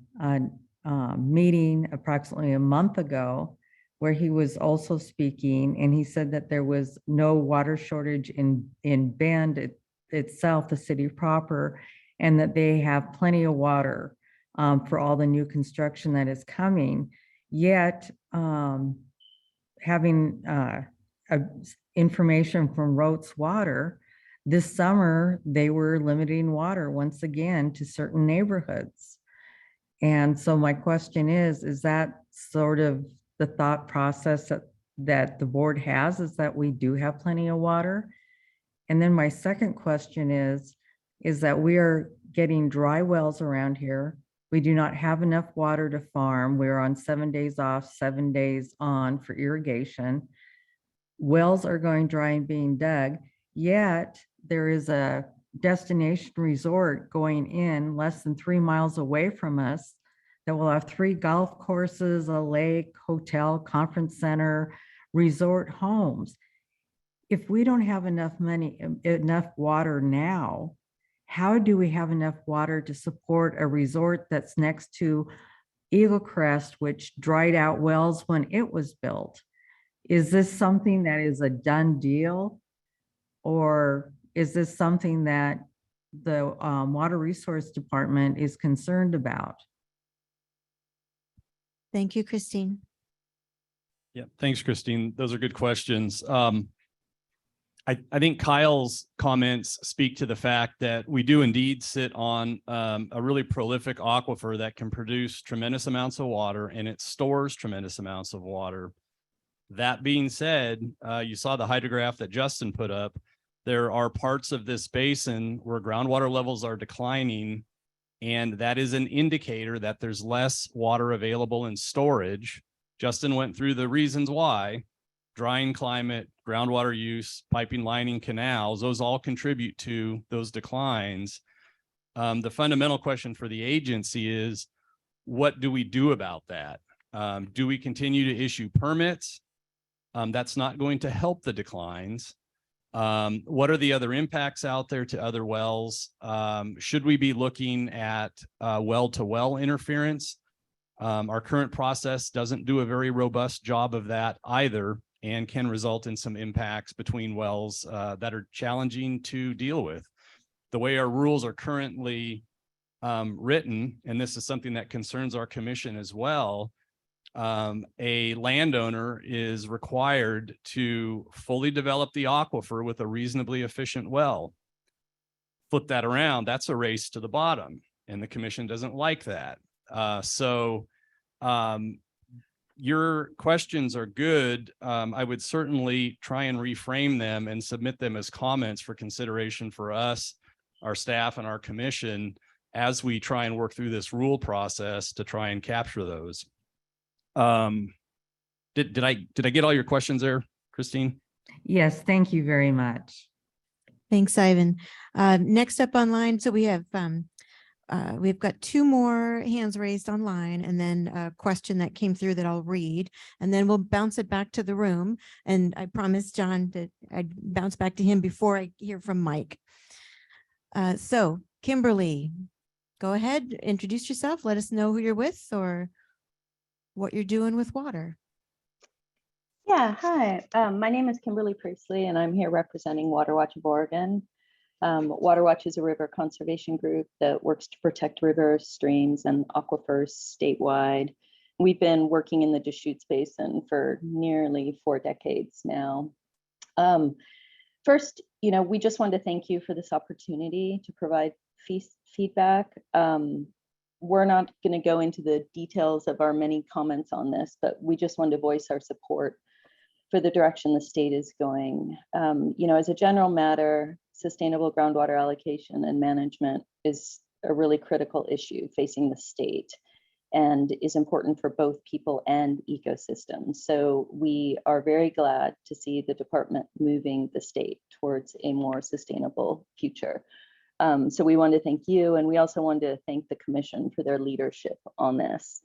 [SPEAKER 11] meeting approximately a month ago where he was also speaking, and he said that there was no water shortage in Bend itself, the city proper, and that they have plenty of water for all the new construction that is coming. Yet, having information from Rotes Water, this summer they were limiting water once again to certain neighborhoods. And so my question is that sort of the thought process that the board has, is that we do have plenty of water? And then my second question is that we are getting dry wells around here. We do not have enough water to farm. We're on 7 days off, 7 days on for irrigation. Wells are going dry and being dug, yet there is a destination resort going in less than 3 miles away from us that will have 3 golf courses, a lake, hotel, conference center, resort homes. If we don't have enough water now, how do we have enough water to support a resort that's next to Eagle Crest, which dried out wells when it was built? Is this something that is a done deal? Or is this something that the Water Resource Department is concerned about?
[SPEAKER 1] Thank you, Christine.
[SPEAKER 2] Yeah, thanks, Christine. Those are good questions. I think Kyle's comments speak to the fact that we do indeed sit on a really prolific aquifer that can produce tremendous amounts of water, and it stores tremendous amounts of water. That being said, you saw the hydrograph that Justin put up. There are parts of this basin where groundwater levels are declining, and that is an indicator that there's less water available in storage. Justin went through the reasons why: drying climate, groundwater use, piping, lining, canals, those all contribute to those declines. The fundamental question for the agency is, what do we do about that? Do we continue to issue permits? That's not going to help the declines. What are the other impacts out there to other wells? Should we be looking at well-to-well interference? Our current process doesn't do a very robust job of that either, and can result in some impacts between wells that are challenging to deal with. The way our rules are currently written, and this is something that concerns our commission as well, a landowner is required to fully develop the aquifer with a reasonably efficient well. Flip that around, that's a race to the bottom, and the commission doesn't like that. Your questions are good. I would certainly try and reframe them and submit them as comments for consideration for us our staff and our commission as we try and work through this rule process to try and capture those. Did I get all your questions there, Christine?
[SPEAKER 11] Yes, thank you very much.
[SPEAKER 1] Thanks, Ivan. Next up online, so we've got two more hands raised online and then a question that came through that I'll read, and then we'll bounce it back to the room. And I promised John that I'd bounce back to him before I hear from Mike. So Kimberly, go ahead, introduce yourself. Let us know who you're with or what you're doing with water.
[SPEAKER 12] Yeah, hi. My name is Kimberly Priestley, and I'm here representing Water Watch of Oregon. Water Watch is a river conservation group that works to protect rivers, streams, and aquifers statewide. We've been working in the Deschutes Basin for nearly 4 decades now. First, we just wanted to thank you for this opportunity to provide feedback. We're not going to go into the details of our many comments on this, but we just wanted to voice our support for the direction the state is going. As a general matter, sustainable groundwater allocation and management is a really critical issue facing the state and is important for both people and ecosystems. So we are very glad to see the department moving the state towards a more sustainable future. So we want to thank you, and we also want to thank the commission for their leadership on this.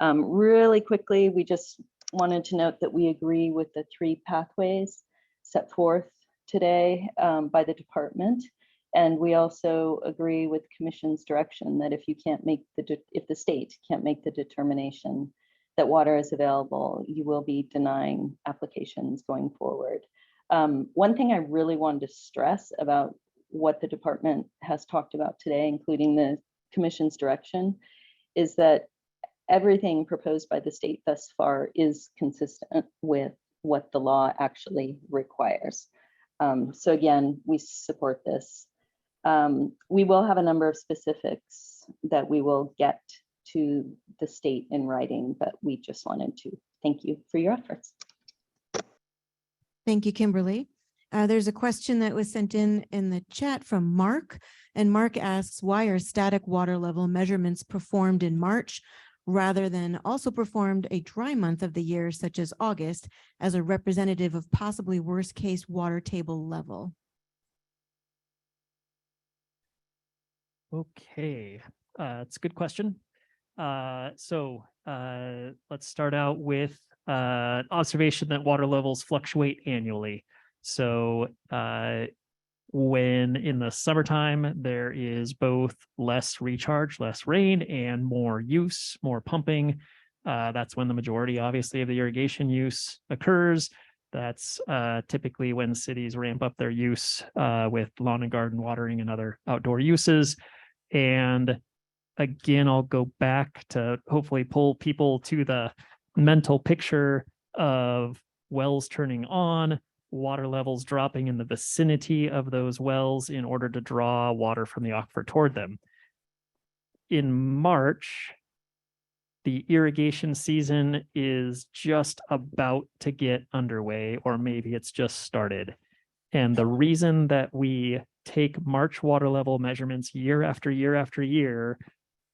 [SPEAKER 12] Really quickly, we just wanted to note that we agree with the 3 pathways set forth today by the department. And we also agree with the commission's direction that if the state can't make the determination that water is available, you will be denying applications going forward. One thing I really wanted to stress about what the department has talked about today, including the commission's direction, is that everything proposed by the state thus far is consistent with what the law actually requires. So again, we support this. We will have a number of specifics that we will get to the state in writing, but we just wanted to thank you for your efforts.
[SPEAKER 1] Thank you, Kimberly. There's a question that was sent in the chat from Mark, and Mark asks, why are static water level measurements performed in March rather than also performed a dry month of the year, such as August, as a representative of possibly worst case water table level?
[SPEAKER 3] Okay, it's a good question. So let's start out with observation that water levels fluctuate annually. So when in the summertime, there is both less recharge, less rain, and more use, more pumping. That's when the majority, obviously, of the irrigation use occurs. That's typically when cities ramp up their use with lawn and garden watering and other outdoor uses. And again, I'll go back to hopefully pull people to the mental picture of wells turning on, water levels dropping in the vicinity of those wells in order to draw water from the aquifer toward them. In March, the irrigation season is just about to get underway, or maybe it's just started. And the reason that we take March water level measurements year after year after year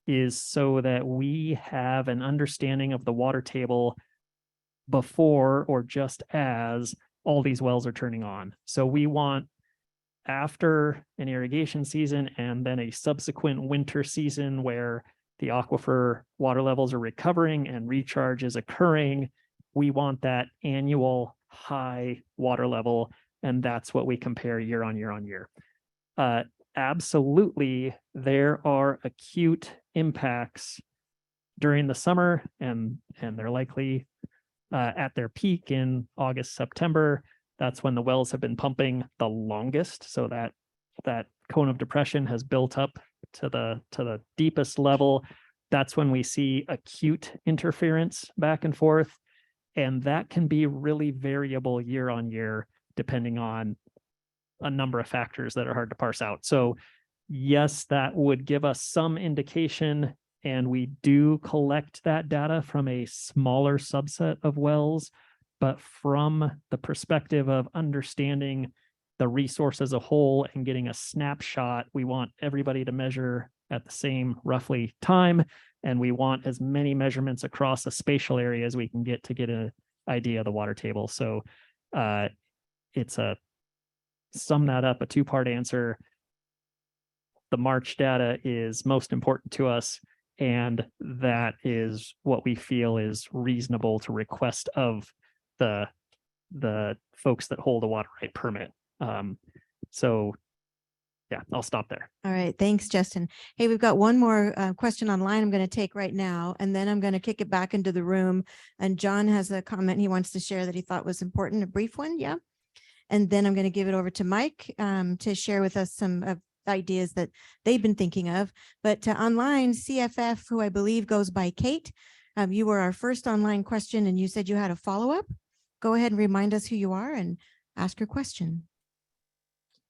[SPEAKER 3] is so that we have an understanding of the water table before or just as all these wells are turning on. So we want, after an irrigation season and then a subsequent winter season where the aquifer water levels are recovering and recharge is occurring, we want that annual high water level, and that's what we compare year on year on year. Absolutely, there are acute impacts during the summer, and they're likely at their peak in August, September. That's when the wells have been pumping the longest. So that cone of depression has built up to the deepest level. That's when we see acute interference back and forth. And that can be really variable year on year, depending on a number of factors that are hard to parse out. So yes, that would give us some indication, and we do collect that data from a smaller subset of wells. But from the perspective of understanding the resource as a whole and getting a snapshot. We want everybody to measure at the same roughly time, and we want as many measurements across a spatial area as we can get to get an idea of the water table. So it's sum that up, a two-part answer. The March data is most important to us, and that is what we feel is reasonable to request of the folks that hold a water right permit. So yeah, I'll stop there.
[SPEAKER 1] All right. Thanks, Justin. Hey, we've got one more question online I'm going to take right now, and then I'm going to kick it back into the room. And John has a comment he wants to share that he thought was important, a brief one. Yeah. And then I'm going to give it over to Mike to share with us some ideas that they've been thinking of. But online, CFF, who I believe goes by Kate, you were our first online question, and you said you had a follow-up. Go ahead and remind us who you are and ask your question.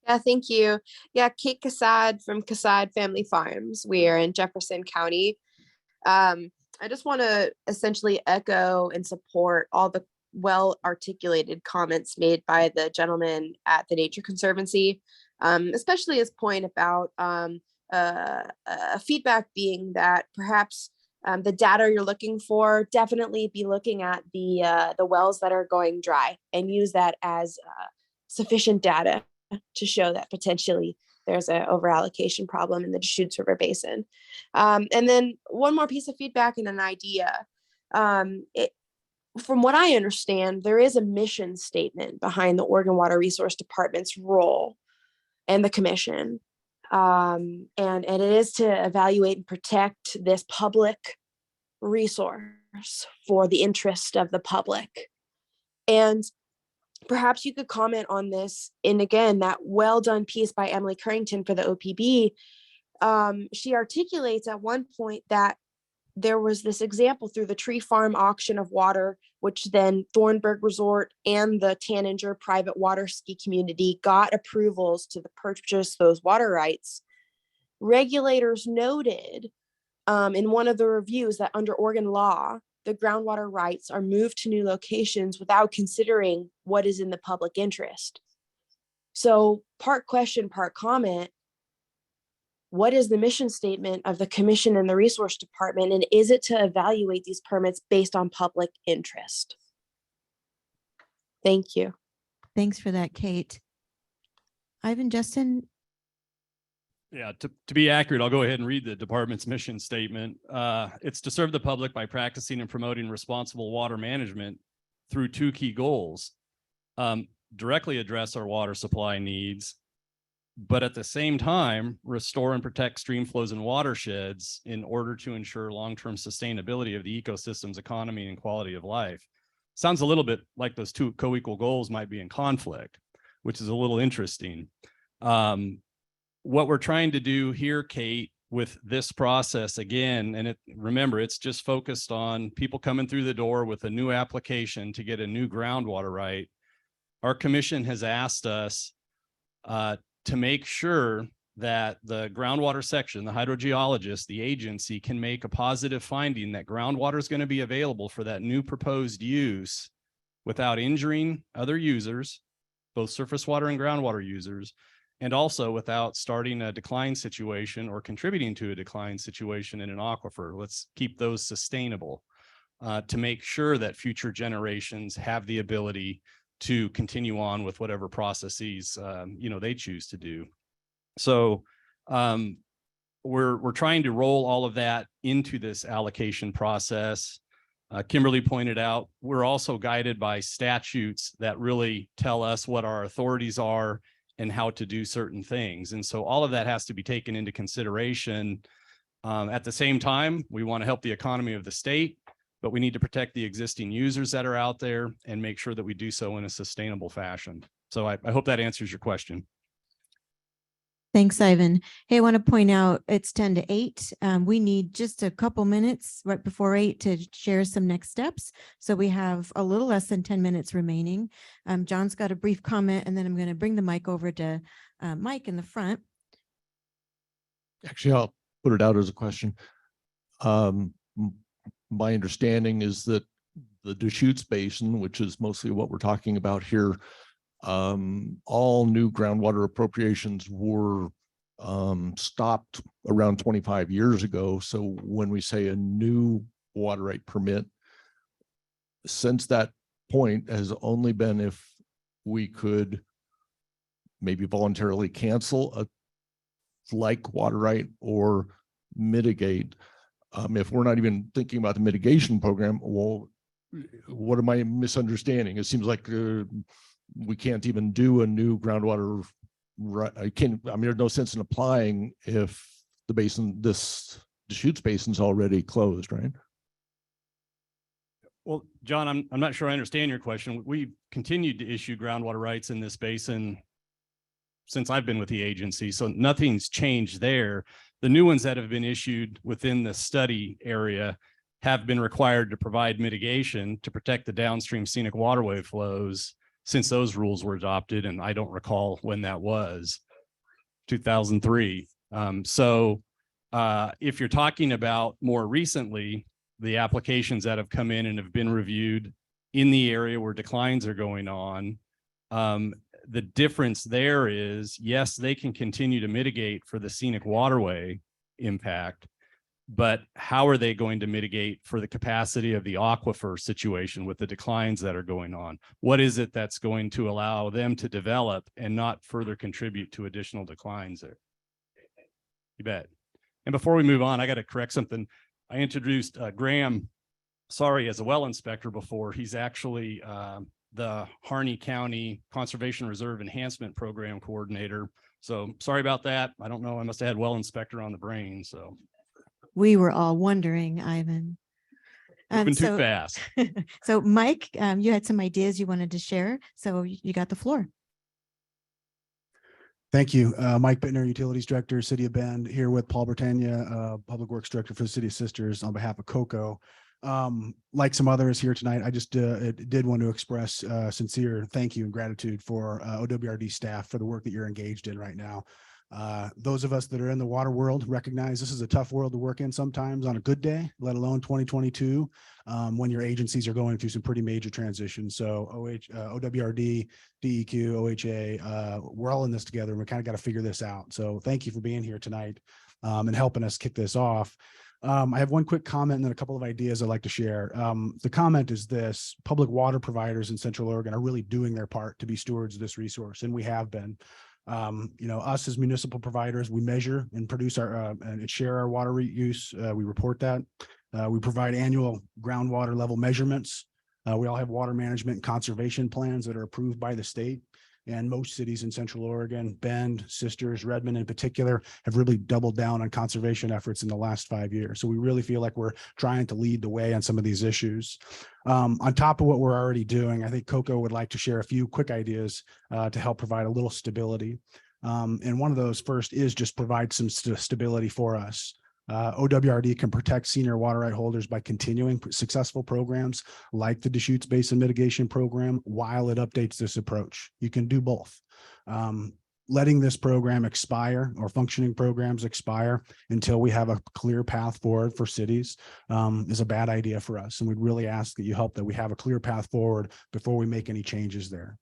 [SPEAKER 4] Yeah, thank you. Yeah, Kate Cassad from Cassad Family Farms. We are in Jefferson County. I just want to essentially echo and support all the well-articulated comments made by the gentleman at the Nature Conservancy, especially his point about feedback being that perhaps the data you're looking for, definitely be looking at the wells that are going dry and use that as sufficient data to show that potentially there's an overallocation problem in the Deschutes River Basin. And then one more piece of feedback and an idea. From what I understand, there is a mission statement behind the Oregon Water Resource Department's role and the commission. And it is to evaluate and protect this public resource for the interest of the public. And perhaps you could comment on this in, again, that well done piece by Emily Currington for the OPB. She articulates at one point that there was this example through the Tree Farm auction of water, which then Thornburg Resort and the Tanninger private water ski community got approvals to purchase those water rights. Regulators noted in one of the reviews that under Oregon law, the groundwater rights are moved to new locations without considering what is in the public interest. So part question, part comment, what is the mission statement of the commission and the resource department? And is it to evaluate these permits based on public interest? Thank you.
[SPEAKER 1] Thanks for that, Kate. Ivan, Justin?
[SPEAKER 2] Yeah, to be accurate, I'll go ahead and read the department's mission statement. It's to serve the public by practicing and promoting responsible water management through two key goals. Directly address our water supply needs, but at the same time, restore and protect stream flows and watersheds in order to ensure long-term sustainability of the ecosystem's economy and quality of life. Sounds a little bit like those two co-equal goals might be in conflict, which is a little interesting. What we're trying to do here, Kate, with this process again, and remember, it's just focused on people coming through the door with a new application to get a new groundwater right. Our commission has asked us to make sure that the groundwater section, the hydrogeologist, the agency can make a positive finding that groundwater is going to be available for that new proposed use without injuring other users, both surface water and groundwater users, and also without starting a decline situation or contributing to a decline situation in an aquifer. Let's keep those sustainable to make sure that future generations have the ability to continue on with whatever processes they choose to do. So we're trying to roll all of that into this allocation process. Kimberly pointed out, we're also guided by statutes that really tell us what our authorities are and how to do certain things. And so all of that has to be taken into consideration. At the same time, we want to help the economy of the state, but we need to protect the existing users that are out there and make sure that we do so in a sustainable fashion. So I hope that answers your question.
[SPEAKER 1] Thanks, Ivan. Hey, I want to point out it's 10 to 8. We need just a couple minutes right before 8 to share some next steps. So we have a little less than 10 minutes remaining. John's got a brief comment, and then I'm going to bring the mic over to Mike in the front.
[SPEAKER 6] Actually, I'll put it out as a question. My understanding is that the Deschutes Basin, which is mostly what we're talking about here, all new groundwater appropriations were stopped around 25 years ago. So when we say a new water right permit, since that point has only been if we could maybe voluntarily cancel a like water right or mitigate. If we're not even thinking about the mitigation program, well, what am I misunderstanding? It seems like we can't even do a new groundwater right. I mean, there's no sense in applying if the basin, this Deschutes Basin's already closed, right?
[SPEAKER 2] Well, John, I'm not sure I understand your question. We've continued to issue groundwater rights in this basin since I've been with the agency, so nothing's changed there. The new ones that have been issued within the study area have been required to provide mitigation to protect the downstream scenic waterway flows since those rules were adopted, and I don't recall when that was, 2003. If you're talking about more recently, the applications that have come in and have been reviewed in the area where declines are going on, the difference there is, yes, they can continue to mitigate for the scenic waterway impact, but how are they going to mitigate for the capacity of the aquifer situation with the declines that are going on? What is it that's going to allow them to develop and not further contribute to additional declines there? You bet. And before we move on, I got to correct something. I introduced Graham, as a well inspector before. He's actually the Harney County Conservation Reserve Enhancement Program Coordinator. So sorry about that. I don't know. I must have had well inspector on the brain. So
[SPEAKER 1] We were all wondering, Ivan.
[SPEAKER 2] moving too fast.
[SPEAKER 1] So Mike, you had some ideas you wanted to share. So you got the floor.
[SPEAKER 5] Thank you. Mike Bittner, Utilities Director, City of Bend, here with Paul Britannia, Public Works Director for the City of Sisters on behalf of COCO. Like some others here tonight, I just did want to express sincere thank you and gratitude for OWRD staff for the work that you're engaged in right now. Those of us that are in the water world recognize this is a tough world to work in sometimes on a good day, let alone 2022, when your agencies are going through some pretty major transitions. So OWRD, DEQ, OHA, we're all in this together and we kind of got to figure this out. So thank you for being here tonight and helping us kick this off. I have one quick comment and then a couple of ideas I'd like to share. The comment is this: public water providers in Central Oregon are really doing their part to be stewards of this resource, and we have been. Us as municipal providers, we measure and produce our and share our water use. We report that. We provide annual groundwater level measurements. We all have water management and conservation plans that are approved by the state. And most cities in Central Oregon, Bend, Sisters, Redmond in particular, have really doubled down on conservation efforts in the last 5 years. So we really feel like we're trying to lead the way on some of these issues. On top of what we're already doing, I think COCO would like to share a few quick ideas to help provide a little stability. And one of those first is just provide some stability for us. OWRD can protect senior water right holders by continuing successful programs like the Deschutes Basin Mitigation Program while it updates this approach. You can do both. Letting this program expire or functioning programs expire until we have a clear path forward for cities is a bad idea for us. And we'd really ask that you help that we have a clear path forward before we make any changes there.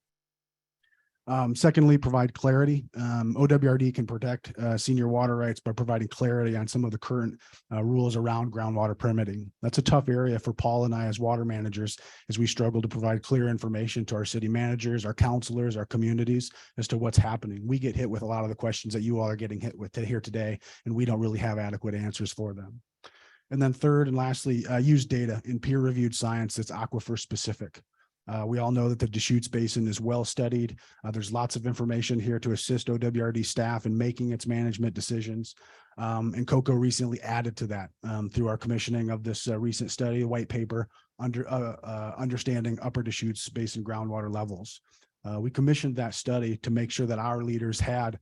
[SPEAKER 5] Secondly, provide clarity. OWRD can protect senior water rights by providing clarity on some of the current rules around groundwater permitting. That's a tough area for Paul and I as water managers as we struggle to provide clear information to our city managers, our councilors, our communities as to what's happening. We get hit with a lot of the questions that you all are getting hit with here today, and we don't really have adequate answers for them. And then third and lastly, use data in peer-reviewed science that's aquifer specific. We all know that the Deschutes Basin is well studied. There's lots of information here to assist OWRD staff in making its management decisions. And COCO recently added to that through our commissioning of this recent study, white paper, understanding upper Deschutes Basin groundwater levels. We commissioned that study to make sure that our leaders had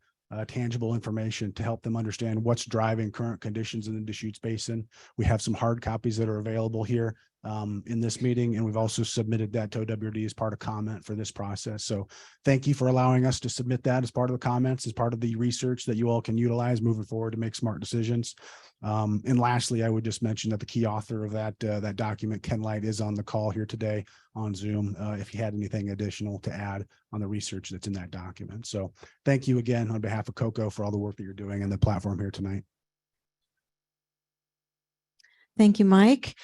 [SPEAKER 5] tangible information to help them understand what's driving current conditions in the Deschutes Basin. We have some hard copies that are available here in this meeting, and we've also submitted that to OWRD as part of comment for this process. So thank you for allowing us to submit that as part of the comments, as part of the research that you all can utilize moving forward to make smart decisions. And lastly, I would just mention that the key author of that document, Ken Light, is on the call here today on Zoom, if he had anything additional to add on the research that's in that document. So thank you again on behalf of COCO for all the work that you're doing and the platform here tonight.
[SPEAKER 1] Thank you, Mike.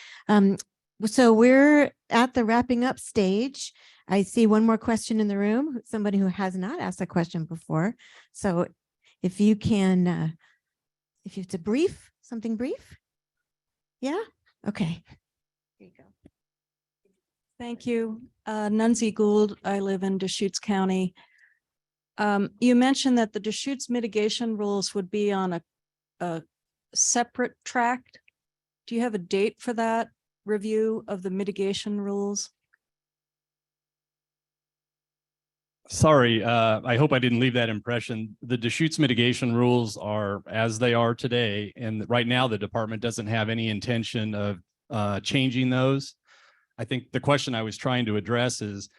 [SPEAKER 1] So we're at the wrapping up stage. I see one more question in the room, somebody who has not asked a question before. So if you can, if it's a brief, something brief. Yeah, okay. Here you go.
[SPEAKER 13] Thank you. Nunzi Gould, I live in Deschutes County. You mentioned that the Deschutes mitigation rules would be on a separate tract. Do you have a date for that review of the mitigation rules?
[SPEAKER 2] Sorry, I hope I didn't leave that impression. The Deschutes mitigation rules are as they are today. And right now, the department doesn't have any intention of changing those. I think the question I was trying to address is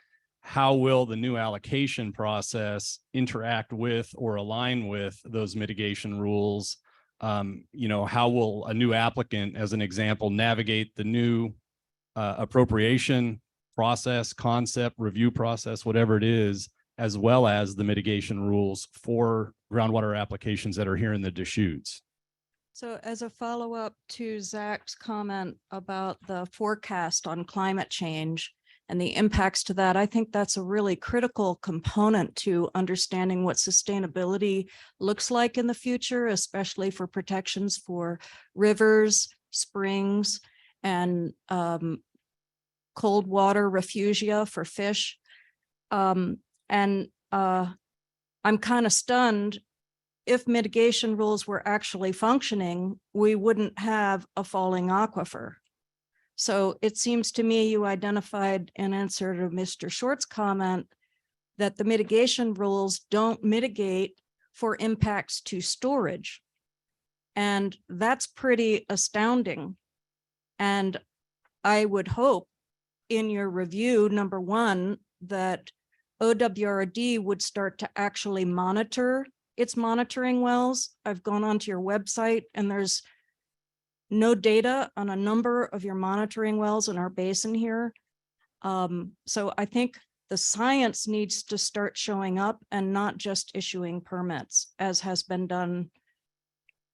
[SPEAKER 2] how will the new allocation process interact with or align with those mitigation rules? How will a new applicant, as an example, navigate the new appropriation process, concept, review process, whatever it is, as well as the mitigation rules for groundwater applications that are here in the Deschutes?
[SPEAKER 13] So as a follow-up to Zach's comment about the forecast on climate change and the impacts to that, I think that's a really critical component to understanding what sustainability looks like in the future, especially for protections for rivers, springs, and cold water refugia for fish. I'm kind of stunned. If mitigation rules were actually functioning, we wouldn't have a falling aquifer. So it seems to me you identified in answer to Mr. Short's comment that the mitigation rules don't mitigate for impacts to storage. And that's pretty astounding. And I would hope in your review, number one, that OWRD would start to actually monitor its monitoring wells. I've gone onto your website and there's no data on a number of your monitoring wells in our basin here. So I think the science needs to start showing up and not just issuing permits, as has been done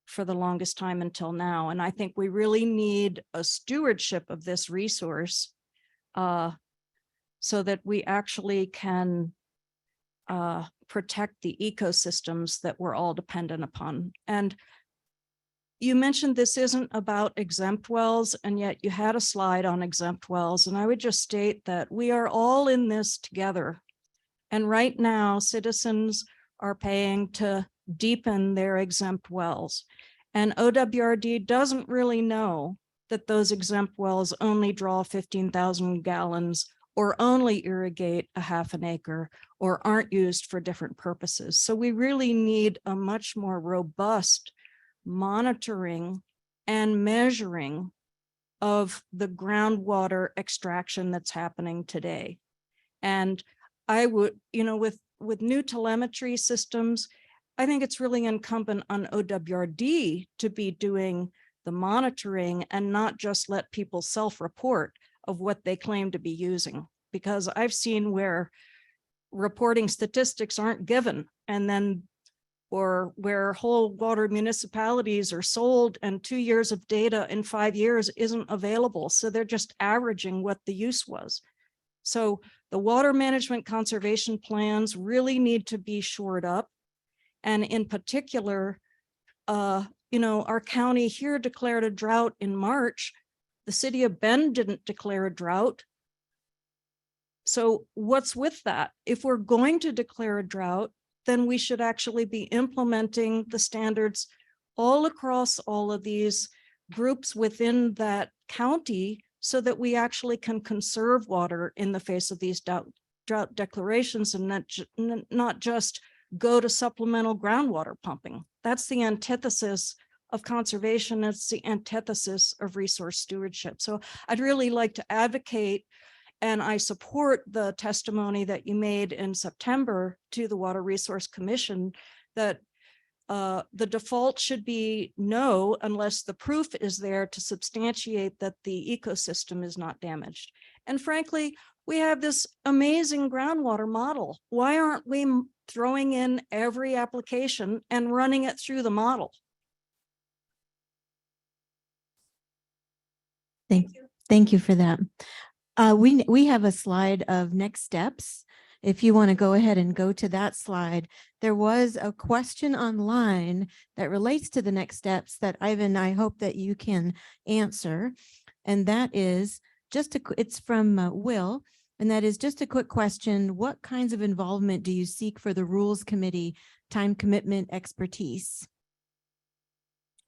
[SPEAKER 13] for the longest time until now. And I think we really need a stewardship of this resource so that we actually can protect the ecosystems that we're all dependent upon. And you mentioned this isn't about exempt wells, and yet you had a slide on exempt wells. And I would just state that we are all in this together. And right now, citizens are paying to deepen their exempt wells. And OWRD doesn't really know that those exempt wells only draw 15,000 gallons or only irrigate a half an acre or aren't used for different purposes. So we really need a much more robust monitoring and measuring of the groundwater extraction that's happening today. And I would, with new telemetry systems, I think it's really incumbent on OWRD to be doing the monitoring and not just let people self-report of what they claim to be using. Because I've seen where reporting statistics aren't given, and then or where whole water municipalities are sold and 2 years of data in 5 years isn't available. So they're just averaging what the use was. So the water management conservation plans really need to be shored up. And in particular, our county here declared a drought in March. The city of Bend didn't declare a drought. So what's with that? If we're going to declare a drought, then we should actually be implementing the standards all across all of these groups within that county so that we actually can conserve water in the face of these drought declarations and not just go to supplemental groundwater pumping. That's the antithesis of conservation. It's the antithesis of resource stewardship. So I'd really like to advocate, and I support the testimony that you made in September to the Water Resource Commission that the default should be no, unless the proof is there to substantiate that the ecosystem is not damaged. And frankly, we have this amazing groundwater model. Why aren't we throwing in every application and running it through the model?
[SPEAKER 1] Thank you for that. We have a slide of next steps. If you want to go ahead and go to that slide, there was a question online that relates to the next steps that Ivan, I hope that you can answer. And that is it's from Will. And that is just a quick question. What kinds of involvement do you seek for the Rules Committee, time commitment, expertise?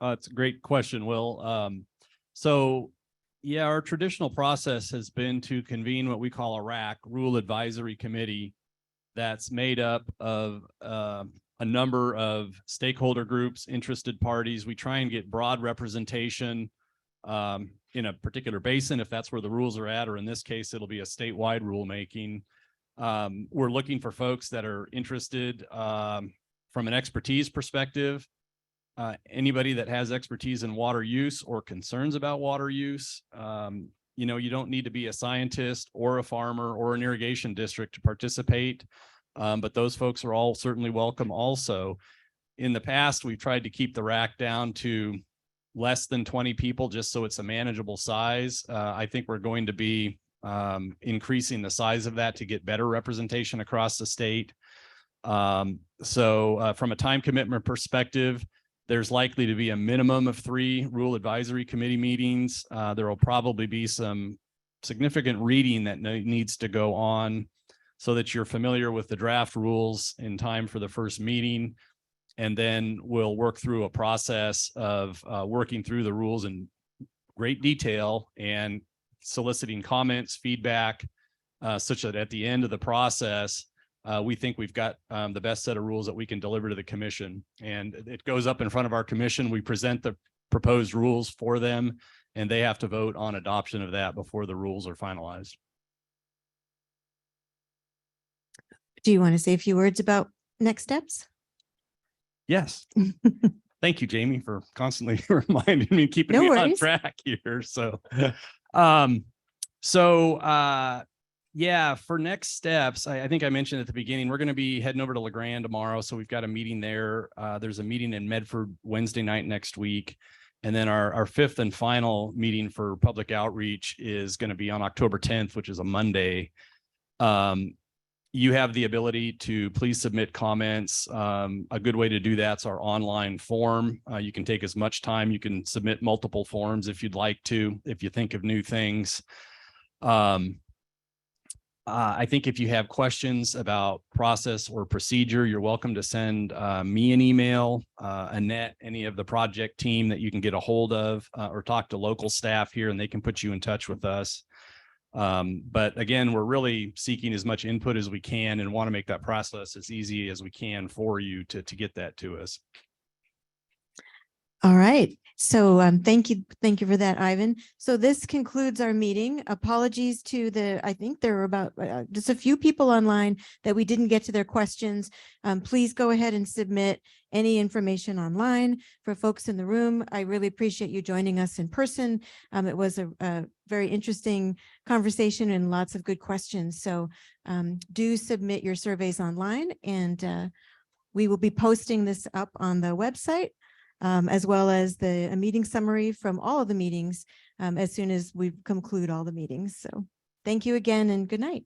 [SPEAKER 2] It's a great question, Will. So yeah, our traditional process has been to convene what we call a RAC, Rule Advisory Committee, that's made up of a number of stakeholder groups, interested parties. We try and get broad representation in a particular basin, if that's where the rules are at, or in this case, it'll be a statewide rulemaking. We're looking for folks that are interested from an expertise perspective. Anybody that has expertise in water use or concerns about water use. You know, you don't need to be a scientist or a farmer or an irrigation district to participate, but those folks are all certainly welcome also. In the past, we've tried to keep the RAC down to less than 20 people, just so it's a manageable size. I think we're going to be increasing the size of that to get better representation across the state. So from a time commitment perspective, there's likely to be a minimum of 3 Rule Advisory Committee meetings. There will probably be some significant reading that needs to go on so that you're familiar with the draft rules in time for the first meeting. And then we'll work through a process of working through the rules in great detail and soliciting comments, feedback, such that at the end of the process, we think we've got the best set of rules that we can deliver to the commission. And it goes up in front of our commission. We present the proposed rules for them, and they have to vote on adoption of that before the rules are finalized.
[SPEAKER 1] Do you want to say a few words about next steps?
[SPEAKER 2] Yes. Thank you, Jamie, for constantly reminding me, keeping me on track here. So, yeah, for next steps, I think I mentioned at the beginning, we're going to be heading over to LeGrand tomorrow. So we've got a meeting there. There's a meeting in Medford Wednesday night next week. And then our 5th and final meeting for public outreach is going to be on October 10th, which is a Monday. You have the ability to please submit comments. A good way to do that's our online form. You can take as much time. You can submit multiple forms if you'd like to, if you think of new things. I think if you have questions about process or procedure, you're welcome to send me an email, Annette, any of the project team that you can get a hold of, or talk to local staff here and they can put you in touch with us. But again, we're really seeking as much input as we can and want to make that process as easy as we can for you to get that to us.
[SPEAKER 1] All right. So thank you for that, Ivan. So this concludes our meeting. Apologies to I think there were about just a few people online that we didn't get to their questions. Please go ahead and submit any information online. For folks in the room, I really appreciate you joining us in person. It was a very interesting conversation and lots of good questions. So do submit your surveys online, and we will be posting this up on the website, as well as a meeting summary from all of the meetings as soon as we conclude all the meetings. So thank you again and good night.